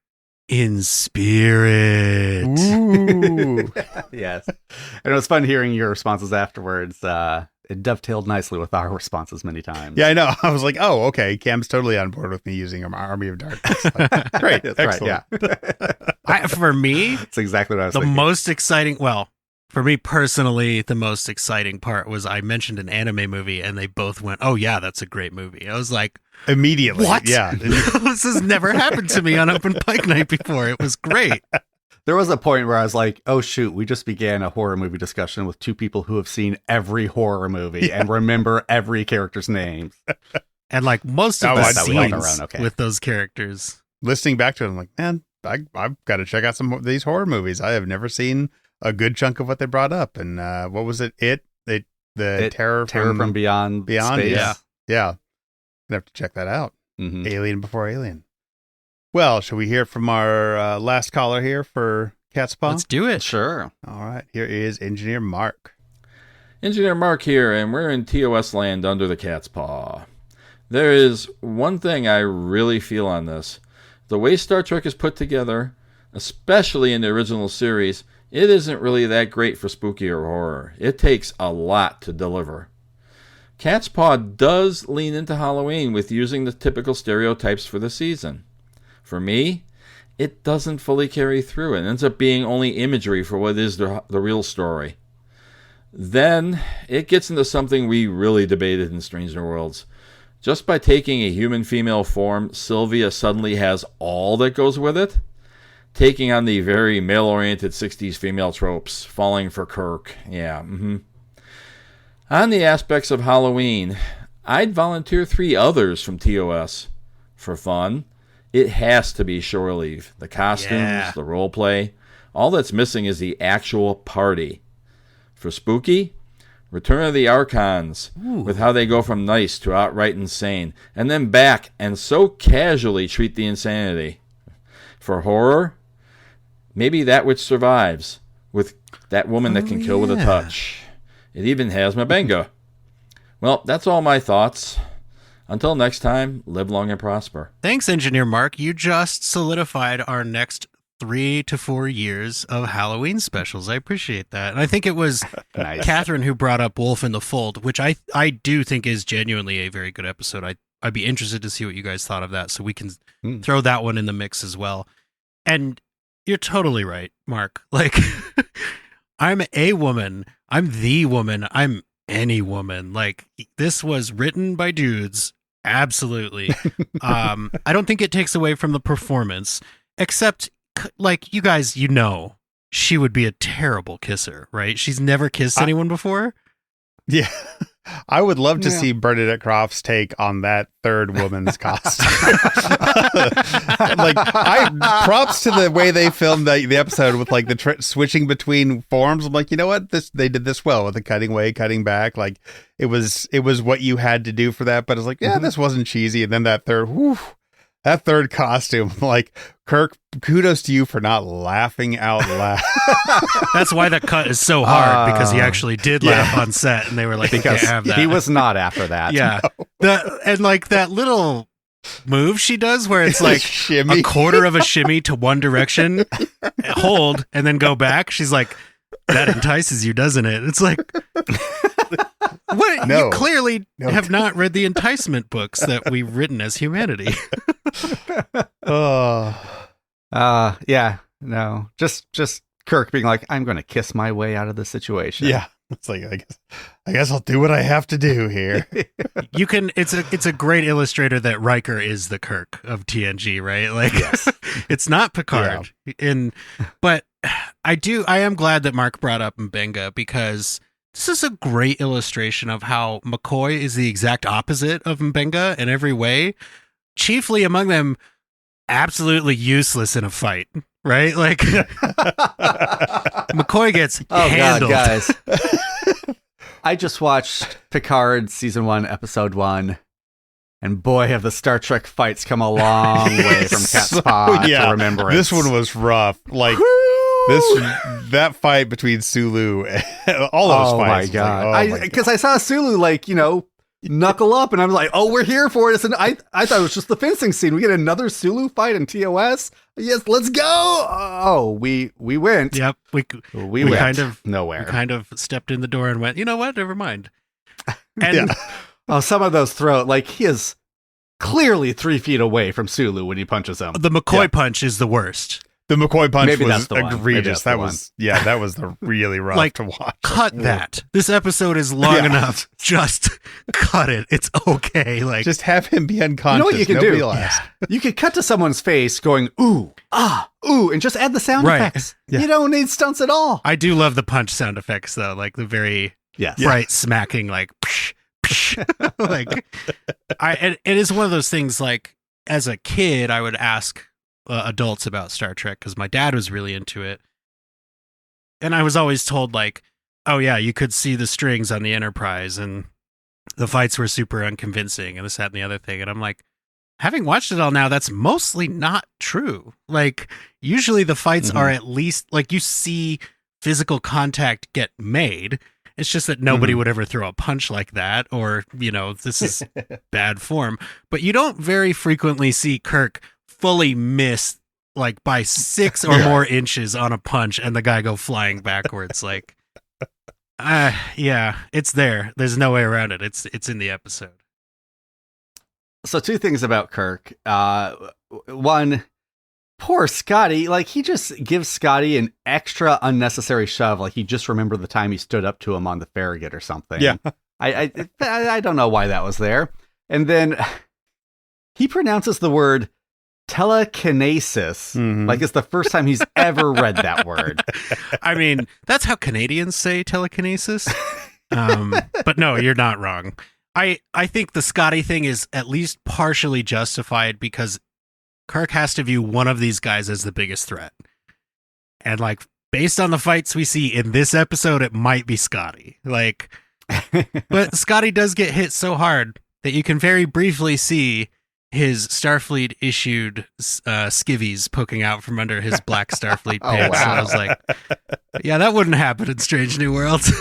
in spirit. Ooh. Yes. And it was fun hearing your responses afterwards. It dovetailed nicely with our responses many times. Yeah, I know. I was like, oh, okay. Cam's totally on board with me using Army of Darkness. Like, great. That's excellent. Right, yeah. For me, that's exactly what I was thinking. The most exciting, for me personally, the most exciting part was I mentioned an anime movie and they both went, oh yeah, that's a great movie. I was like, immediately. What? Yeah. This has never happened to me on Open Pike Night before. It was great. There was a point where I was like, oh shoot, we just began a horror movie discussion with two people who have seen every horror movie and remember every character's names. And like most of the scenes with those characters. Listening back to it, I'm like, man, I've got to check out some of these horror movies. I have never seen a good chunk of what they brought up. And what was it? Terror from Beyond Space. Yeah. Gonna have to check that out. Mm-hmm. Alien Before Alien. Well, shall we hear from our last caller here for Catspaw? Let's do it. Sure. All right. Here is Engineer Mark. Engineer Mark here, and we're in TOS land under the Catspaw. There is one thing I really feel on this. The way Star Trek is put together, especially in the original series, it isn't really that great for spooky or horror. It takes a lot to deliver. Catspaw does lean into Halloween with using the typical stereotypes for the season. For me, it doesn't fully carry through and ends up being only imagery for what is the real story. Then it gets into something we really debated in Strange New Worlds. Just by taking a human female form, Sylvia suddenly has all that goes with it, taking on the very male-oriented 60s female tropes, falling for Kirk. Yeah, On the aspects of Halloween, I'd volunteer 3 others from TOS. For fun, it has to be Shore Leave. The costumes, the role play. All that's missing is the actual party. For spooky, Return of the Archons, with how they go from nice to outright insane, and then back and so casually treat the insanity. For horror, maybe That Which Survives, with that woman that can kill with a touch. It even has M'Benga. Well, that's all my thoughts. Until next time, live long and prosper. Thanks, Engineer Mark. You just solidified our next 3 to 4 years of Halloween specials. I appreciate that. And I think it was Nice. Kathryn who brought up Wolf in the Fold, which I do think is genuinely a very good episode. I'd be interested to see what you guys thought of that, so we can throw that one in the mix as well. And you're totally right, Mark. Like, I'm a woman. I'm the woman. I'm any woman. Like, this was written by dudes. Absolutely. I don't think it takes away from the performance, except, like, you guys, she would be a terrible kisser, right? She's never kissed anyone before. Yeah. I would love to see Bernadette Croft's take on that third woman's costume. Like, props to the way they filmed the episode with like the switching between forms. I'm like, you know what? They did this well with the cutting away, cutting back. Like, it was what you had to do for that. But it's like, yeah, this wasn't cheesy. And then that third costume, like, Kirk, kudos to you for not laughing out loud. That's why that cut is so hard, because he actually did laugh on set, and they were like, "We can't have that." He was not after that. Yeah, and like that little move she does, where it's like shimmy. a quarter of a shimmy to one direction, hold, and then go back. She's like, "That entices you, doesn't it?" It's like, what? No. You clearly have not read the enticement books that we've written as humanity. No, just Kirk being like, I'm going to kiss my way out of the situation. Yeah, it's like, I guess I'll do what I have to do here. You can. It's a great illustrator that Riker is the Kirk of TNG, right? Like, Yes. It's not Picard. But I am glad that Mark brought up M'Benga, because this is a great illustration of how McCoy is the exact opposite of M'Benga in every way. Chiefly among them, absolutely useless in a fight, right? Like, McCoy gets handled. God, guys. I just watched Picard season 1, episode 1, and boy, have the Star Trek fights come a long way from Catspaw to Remembrance. This one was rough. Like, that fight between Sulu and all those fights. My God. Because I saw Sulu, like, knuckle up, and I was like, oh, we're here for it. And I thought it was just the fencing scene. We get another Sulu fight in TOS. Yes, let's go. Oh, we went. Yep. We went kind of nowhere. We kind of stepped in the door and went, you know what? Never mind. And some of those like, he is clearly 3 feet away from Sulu when he punches him. The McCoy punch is the worst. The McCoy punch Maybe was that's the egregious. That was the really rough like, to watch. Cut that. This episode is long enough. Just cut it. It's okay. Like, just have him be unconscious. You know what you can Nobody do? will ask. You could cut to someone's face going, ooh, ah, ooh, and just add the sound effects. Yeah. You don't need stunts at all. I do love the punch sound effects, though. Like the very bright smacking, like, psh, psh. Like, it is one of those things, like, as a kid, I would ask adults about Star Trek, because my dad was really into it, and I was always told, like, oh yeah, you could see the strings on the Enterprise, and the fights were super unconvincing, and this, that, and the other thing. And I'm like, having watched it all now, that's mostly not true. Like, usually the fights are at least, like, you see physical contact get made. It's just that nobody would ever throw a punch like that, or, this is bad form. But you don't very frequently see Kirk fully miss, like, by 6 or more inches on a punch, and the guy go flying backwards. Like, it's there. There's no way around it. It's in the episode. So 2 things about Kirk. One, poor Scotty. Like, he just gives Scotty an extra unnecessary shove. Like, he just remembered the time he stood up to him on the Farragut or something. Yeah. I don't know why that was there. And then he pronounces the word telekinesis like it's the first time he's ever read that word. I mean, that's how Canadians say telekinesis. But no, you're not wrong. I think the Scotty thing is at least partially justified, because Kirk has to view one of these guys as the biggest threat. And, like, based on the fights we see in this episode, it might be Scotty. Like, but Scotty does get hit so hard that you can very briefly see his Starfleet issued skivvies poking out from under his black Starfleet pants. wow. And I was like, Yeah, that wouldn't happen in Strange New Worlds.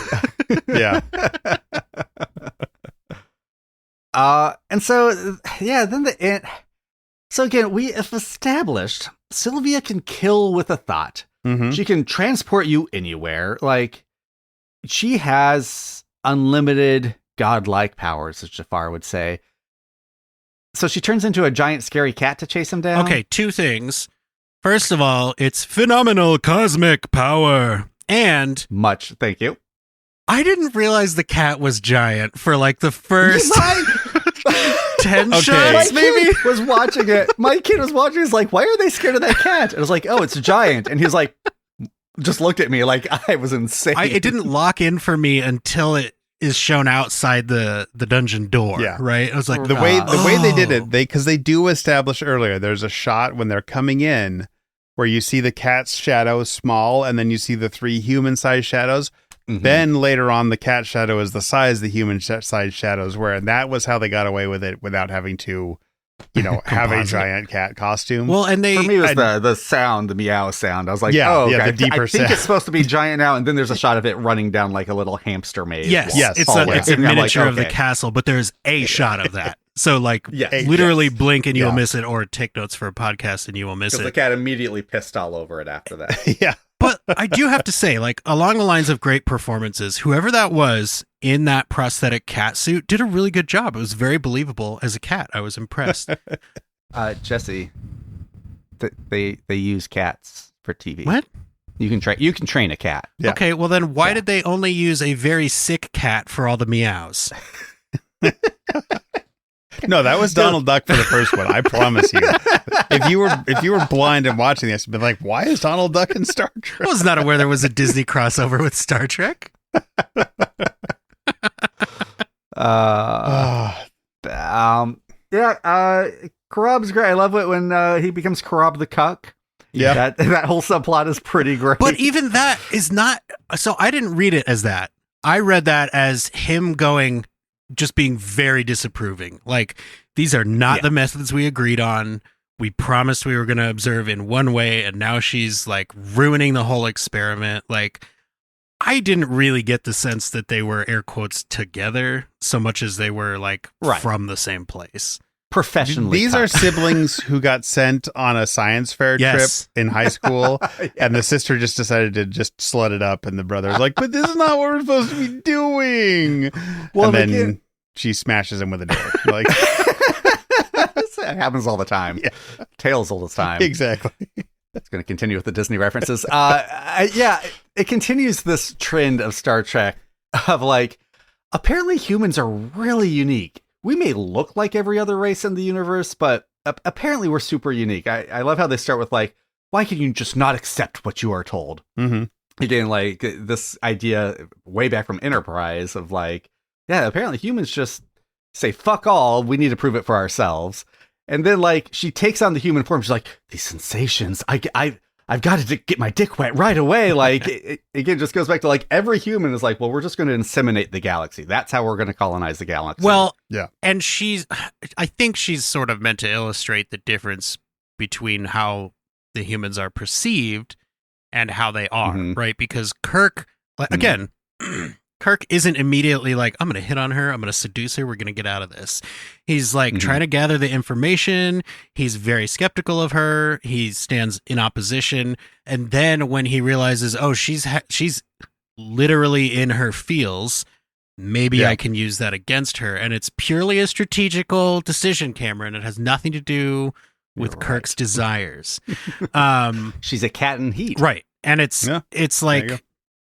Yeah. And so, yeah, then so again, we have established Sylvia can kill with a thought. Mm-hmm. She can transport you anywhere. Like, she has unlimited godlike powers, as Jafar would say. So she turns into a giant scary cat to chase him down? Okay, two things. First of all, it's phenomenal cosmic power. And... Much, thank you. I didn't realize the cat was giant for like the first 10 shots, maybe? Was watching it. My kid was watching. He's like, why are they scared of that cat? And I was like, oh, it's a giant. And he was like, just looked at me like I was insane. It didn't lock in for me until it is shown outside the dungeon door. Yeah. Right? I was like, the way they did it, because they do establish earlier, there's a shot when they're coming in where you see the cat's shadow small and then you see the 3 human-sized shadows. Mm-hmm. Then later on, the cat shadow is the size the human-sized shadows were, and that was how they got away with it without having to, have a giant cat costume. Well, and for me, it was the sound, the meow sound. I was like, the deeper I think it's supposed to be giant now, and then there's a shot of it running down like a little hamster maze. Yes, it's a miniature of the castle, but there's a shot of that. So, literally blink and you'll miss it, or take notes for a podcast and you will miss it. Because the cat immediately pissed all over it after that. Yeah. But I do have to say, along the lines of great performances, whoever that was in that prosthetic cat suit did a really good job. It was very believable as a cat. I was impressed. Jesse, they use cats for TV. What? You can train a cat. Yeah. Okay, well then why did they only use a very sick cat for all the meows? No, that was Donald Duck for the first one. I promise you. If you were blind and watching this, you'd be like, "Why is Donald Duck in Star Trek?" I was not aware there was a Disney crossover with Star Trek. Karab's great. I love it when he becomes Karab the Cuck. Yeah, that whole subplot is pretty great. But even that is not. So I didn't read it as that. I read that as him just being very disapproving. Like, these are not the methods we agreed on. We promised we were going to observe in one way, and now she's ruining the whole experiment. I didn't really get the sense that they were air quotes together so much as they were from the same place. Professionally. These are siblings who got sent on a science fair trip in high school, and the sister just decided to just slut it up, and the brother's like, but this is not what we're supposed to be doing. Well, and then she smashes him with a door. It happens all the time. Yeah. Tails all the time. Exactly. It's going to continue with the Disney references. It continues this trend of Star Trek of apparently humans are really unique. We may look like every other race in the universe, but apparently we're super unique. I love how they start with why can you just not accept what you are told? Mm-hmm. Again, this idea way back from Enterprise of apparently humans just say fuck all. We need to prove it for ourselves. And then she takes on the human form. She's like, these sensations, I've got to get my dick wet right away. It again, just goes back to every human is well, we're just going to inseminate the galaxy. That's how we're going to colonize the galaxy. Well, yeah. And I think she's sort of meant to illustrate the difference between how the humans are perceived and how they are, right? Because Kirk, again, Kirk isn't immediately I'm going to hit on her. I'm going to seduce her. We're going to get out of this. He's trying to gather the information. He's very skeptical of her. He stands in opposition. And then when he realizes, oh, she's literally in her feels, maybe I can use that against her. And it's purely a strategical decision, Cameron. It has nothing to do with Kirk's desires. She's a cat in heat. Right. And it's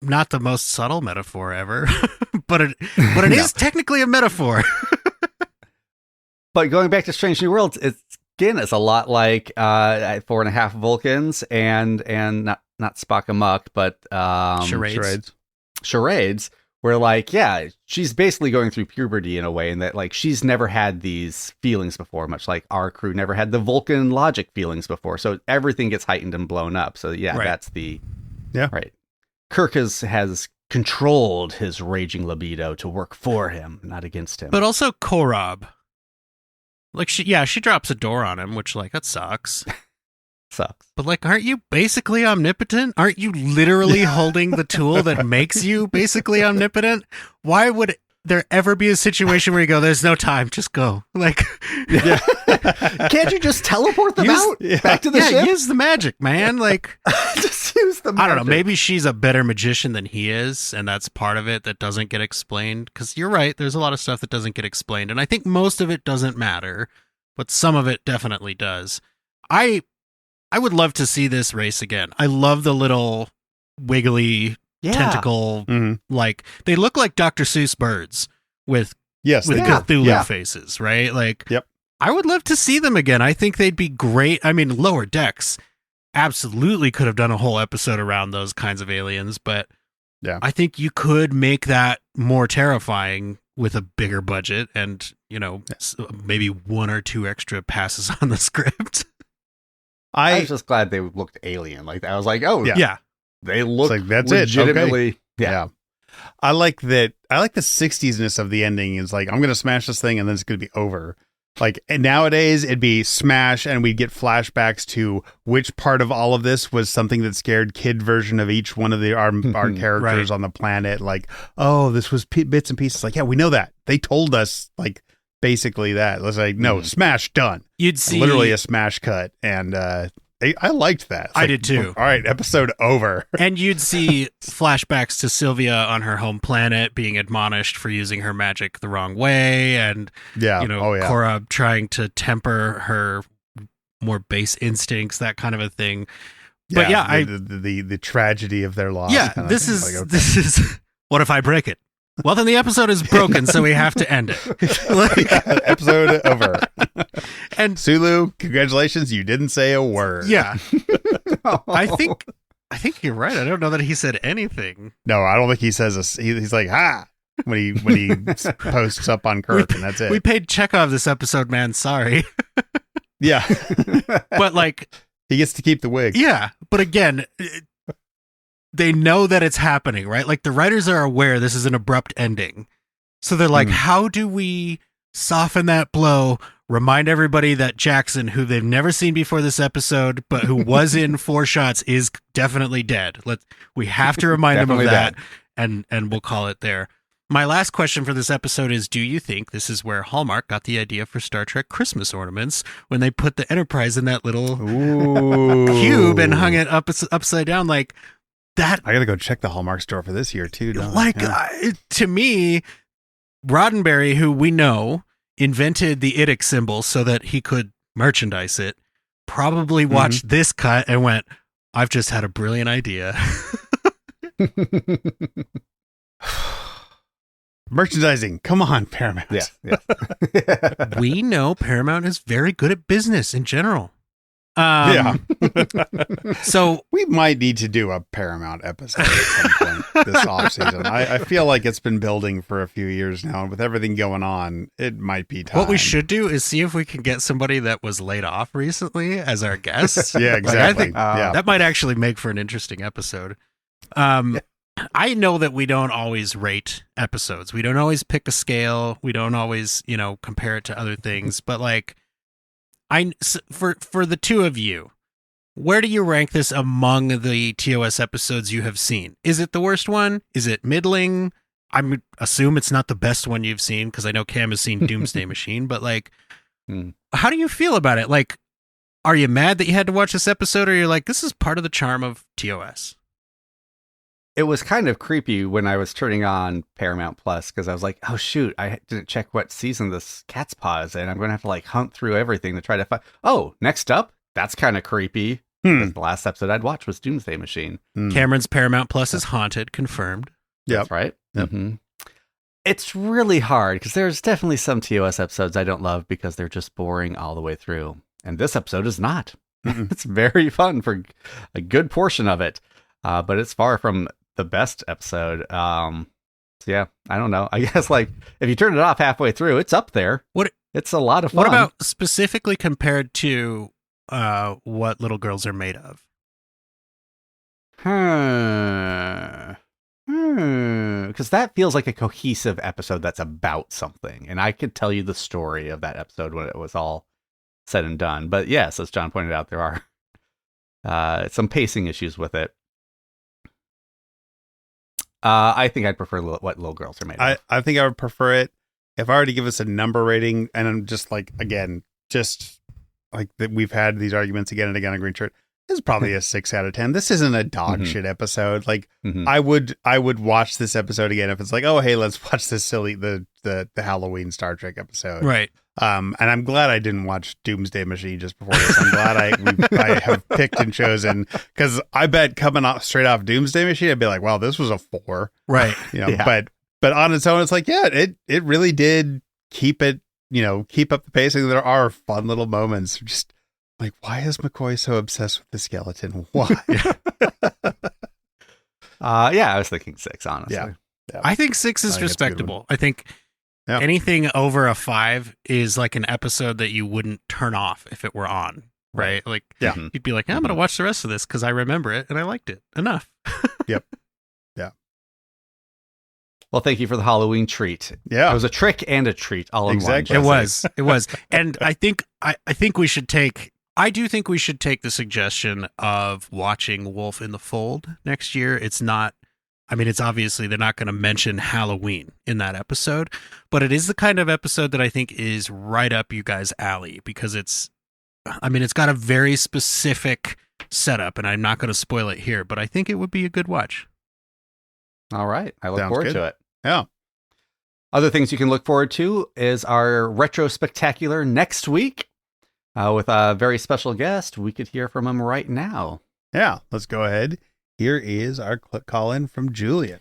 not the most subtle metaphor ever, but it is technically a metaphor. But going back to Strange New Worlds, it's a lot like 4.5 Vulcans and not Spock Amok, but Charades, where she's basically going through puberty in a way, and that she's never had these feelings before, much like our crew never had the Vulcan logic feelings before. So everything gets heightened and blown up. So that's right. Kirk has controlled his raging libido to work for him, not against him. But also Korab. She drops a door on him, which that sucks. sucks. But like, aren't you basically omnipotent? Aren't you literally holding the tool that makes you basically omnipotent? Why would there ever be a situation where you go, there's no time, just go? Like, yeah. Can't you just teleport them out back to the ship? Use the magic, man. Like, just use the magic. I don't know. Maybe she's a better magician than he is, and that's part of it that doesn't get explained. Because you're right, there's a lot of stuff that doesn't get explained, and I think most of it doesn't matter, but some of it definitely does. I would love to see this race again. I love the little wiggly tentacle, like they look like Dr. Seuss birds with Cthulhu faces, right? Like, I would love to see them again. I think they'd be great. I mean, Lower Decks absolutely could have done a whole episode around those kinds of aliens, but I think you could make that more terrifying with a bigger budget and, you know, maybe 1 or 2 extra passes on the script. I was just glad they looked alien. Like, I was like, oh, they look like, that's legitimately. Okay. Yeah. I like that. I like the 60s-ness of the ending. It's like, I'm going to smash this thing and then it's going to be over. Like, and nowadays it'd be smash and we'd get flashbacks to which part of all of this was something that scared kid version of each one of our characters on the planet. Like, oh, this was bits and pieces. Like, yeah, we know that. They told us, like, basically that. Let's like, no, smash, done. You'd see literally a smash cut. And I liked that. I did too. All right, episode over. And you'd see flashbacks to Sylvia on her home planet being admonished for using her magic the wrong way, and Cora trying to temper her more base instincts, that kind of a thing. But the tragedy of their loss. Yeah, this is what if I break it? Well, then the episode is broken, so we have to end it. Like, episode over. And Sulu, congratulations, you didn't say a word. Yeah. I think you're right. I don't know that he said anything. No, I don't think he says he's like, ha, when he posts up on Kirk, and that's it. We paid Chekhov this episode, man. Sorry. Yeah. But like, he gets to keep the wig. Yeah. But again, they know that it's happening, right? Like, the writers are aware this is an abrupt ending. So they're like, how do we soften that blow, remind everybody that Jackson, who they've never seen before this episode, but who was in 4 shots, is definitely dead. We have to remind them of that, and we'll call it there. My last question for this episode is, do you think this is where Hallmark got the idea for Star Trek Christmas ornaments when they put the Enterprise in that little cube and hung it upside down? Like, that, I gotta go check the Hallmark store for this year too. To me, Roddenberry, who we know invented the IDIC symbol so that he could merchandise it, probably watched this cut and went, I've just had a brilliant idea. Merchandising, come on, Paramount. Yeah. We know Paramount is very good at business in general. So we might need to do a Paramount episode at some point this offseason. I feel like it's been building for a few years now, and with everything going on, it might be time. What we should do is see if we can get somebody that was laid off recently as our guest. Yeah, exactly. Like, I think that might actually make for an interesting episode. I know that we don't always rate episodes. We don't always pick a scale. We don't always, compare it to other things. But like, for the two of you, where do you rank this among the TOS episodes you have seen? Is it the worst one? Is it middling? I would assume it's not the best one you've seen, because I know Cam has seen Doomsday Machine, but like, how do you feel about it? Like, are you mad that you had to watch this episode, or you're like, this is part of the charm of TOS? It was kind of creepy when I was turning on Paramount Plus, because I was like, oh shoot, I didn't check what season this Catspaw is in. I'm going to have to like hunt through everything to try to find. Oh, next up, that's kind of creepy. The last episode I'd watched was Doomsday Machine. Cameron's Paramount Plus is haunted, confirmed. That's right. Yep. It's really hard, because there's definitely some TOS episodes I don't love because they're just boring all the way through. And this episode is not. It's very fun for a good portion of it. But it's far from the best episode. So yeah, I don't know. I guess like if you turn it off halfway through, it's up there. It's a lot of fun. What about specifically compared to What Little Girls Are Made Of? Because that feels like a cohesive episode that's about something, and I could tell you the story of that episode when it was all said and done. But yes, as John pointed out, there are some pacing issues with it. I think I'd prefer what little girls are made of. I think I would prefer it if I were to give us a number rating, and I'm just like, again, just like that we've had these arguments again and again on Green Shirt. This is probably a 6 out of 10. This isn't a dog shit episode. Like I would watch this episode again if it's like, oh hey, let's watch this silly the Halloween Star Trek episode. Right. And I'm glad I didn't watch Doomsday Machine just before this. I'm glad I have picked and chosen, because I bet coming off straight off Doomsday Machine, I'd be like, wow, this was a 4. Right. But on its own, it's like, yeah, it really did keep up the pacing. There are fun little moments. Just like, why is McCoy so obsessed with the skeleton? Why? I was thinking 6, honestly. Yeah. I think 6 is respectable. I think anything over a 5 is like an episode that you wouldn't turn off if it were on, right? Like, you'd be like, I'm going to watch the rest of this because I remember it and I liked it enough. Yep. Yeah. Well, thank you for the Halloween treat. Yeah. It was a trick and a treat all in one. It was. And I think we should take the suggestion of watching Wolf in the Fold next year. It's obviously they're not going to mention Halloween in that episode, but it is the kind of episode that I think is right up you guys' alley, because it's got a very specific setup, and I'm not going to spoil it here, but I think it would be a good watch. All right. I look forward to it. Yeah. Other things you can look forward to is our Retro Spectacular next week with a very special guest. We could hear from him right now. Yeah. Let's go ahead. Here is our call-in from Julian.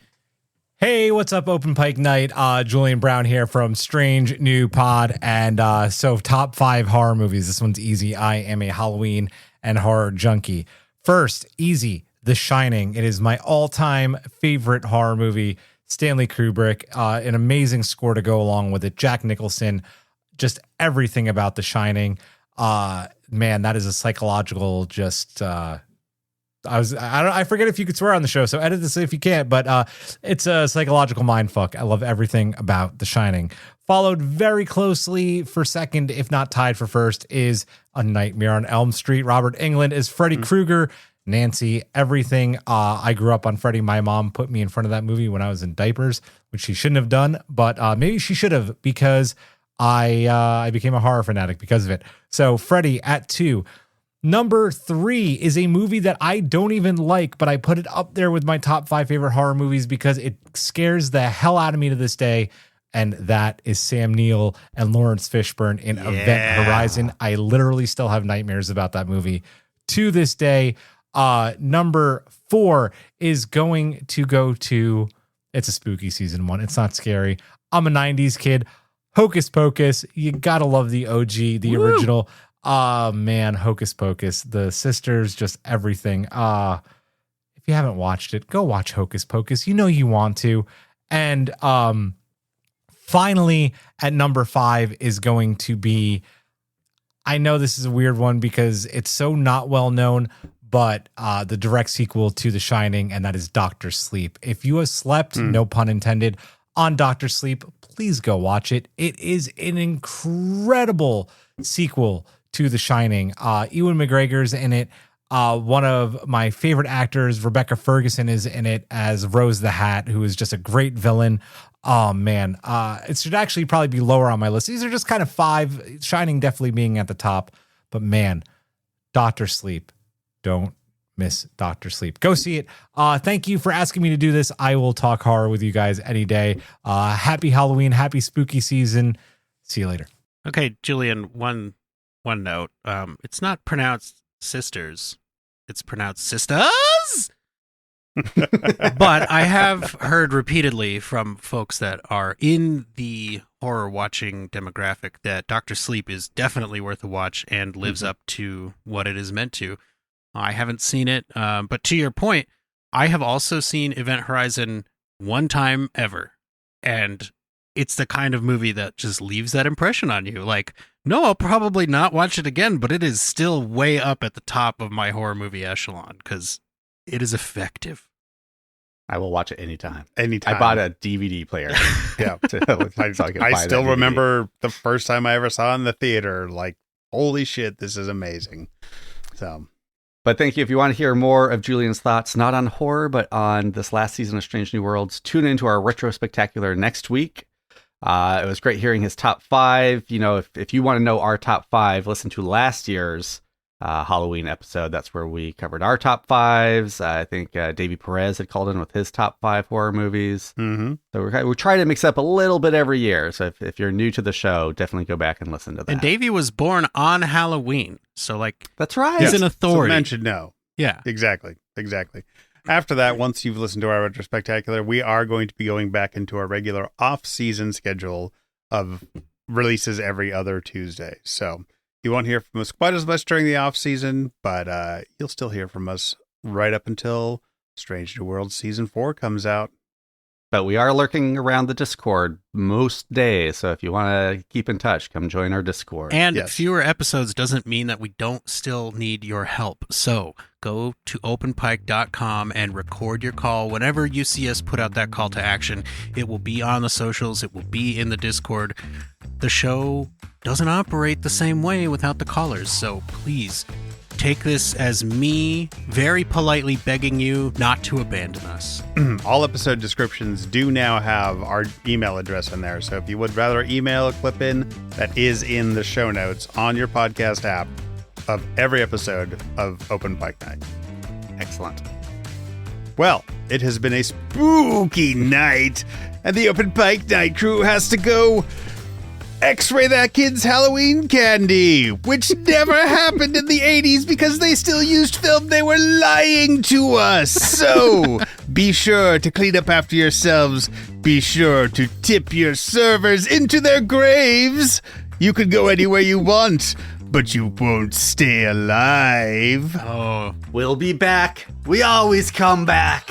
Hey, what's up, Open Pike Night? Julian Brown here from Strange New Pod. And so top 5 horror movies. This one's easy. I am a Halloween and horror junkie. First, easy, The Shining. It is my all-time favorite horror movie. Stanley Kubrick, an amazing score to go along with it. Jack Nicholson, just everything about The Shining. Man, that is a psychological I forget if you could swear on the show, so edit this if you can't, but it's a psychological mindfuck. I love everything about The Shining. Followed very closely for second, if not tied for first, is A Nightmare on Elm Street. Robert Englund is Freddy Krueger. Nancy, everything. I grew up on Freddy. My mom put me in front of that movie when I was in diapers, which she shouldn't have done, but maybe she should have, because I became a horror fanatic because of it. So Freddy at 2. Number 3 is a movie that I don't even like, but I put it up there with my top 5 favorite horror movies because it scares the hell out of me to this day. And that is Sam Neill and Lawrence Fishburne in Event Horizon. I literally still have nightmares about that movie to this day. Number 4 is going to go to, it's a spooky season one. It's not scary. I'm a 90s kid. Hocus Pocus. You gotta love the OG, the original. Man, Hocus Pocus. The sisters, just everything. If you haven't watched it, go watch Hocus Pocus. You know you want to. And finally, at number 5 is going to be, I know this is a weird one because it's so not well known, but the direct sequel to The Shining, and that is Dr. Sleep. If you have slept, no pun intended, on Dr. Sleep, please go watch it. It is an incredible sequel to The Shining. Ewan McGregor's in it. One of my favorite actors, Rebecca Ferguson, is in it as Rose the Hat, who is just a great villain. Oh, man. It should actually probably be lower on my list. These are just kind of 5, Shining definitely being at the top. But man, Dr. Sleep. Don't miss Dr. Sleep. Go see it. Thank you for asking me to do this. I will talk horror with you guys any day. Happy Halloween. Happy spooky season. See you later. Okay, Julian, one note. It's not pronounced sisters. It's pronounced sisters. But I have heard repeatedly from folks that are in the horror watching demographic that Dr. Sleep is definitely worth a watch and lives up to what it is meant to. I haven't seen it, but to your point, I have also seen Event Horizon one time ever, and it's the kind of movie that just leaves that impression on you. Like, no, I'll probably not watch it again, but it is still way up at the top of my horror movie echelon because it is effective. I will watch it anytime. Anytime. I bought a DVD player. Yeah. I still remember the first time I ever saw it in the theater. Like, holy shit, this is amazing. So, But thank you. If you want to hear more of Julian's thoughts, not on horror, but on this last season of Strange New Worlds, tune into our retro spectacular next week. It was great hearing his top 5. You know, if you want to know our top 5, listen to last year's Halloween episode. That's where we covered our top 5s. I think Davey Perez had called in with his top 5 horror movies. Mm-hmm. So we try to mix up a little bit every year. So if you're new to the show, definitely go back and listen to that. And Davey was born on Halloween. So, like, that's right. He's an authority. So men should know. Yeah. Exactly. After that, once you've listened to our retrospectacular, we are going to be going back into our regular off-season schedule of releases every other Tuesday. So you won't hear from us quite as much during the off-season, but you'll still hear from us right up until Strange New Worlds Season 4 comes out. But we are lurking around the Discord most days, so if you want to keep in touch, come join our Discord. And fewer episodes doesn't mean that we don't still need your help. So go to openpike.com and record your call. Whenever you see us put out that call to action, it will be on the socials. It will be in the Discord. The show doesn't operate the same way without the callers. So please take this as me very politely begging you not to abandon us. All episode descriptions do now have our email address in there. So if you would rather email a clip in, that is in the show notes on your podcast app of every episode of Open Pike Night. Excellent. Well, it has been a spooky night, and the Open Pike Night crew has to go X-ray that kid's Halloween candy, which never happened in the 80s because they still used film. They were lying to us. So be sure to clean up after yourselves. Be sure to tip your servers into their graves. You can go anywhere you want, but you won't stay alive. We'll be back. We always come back.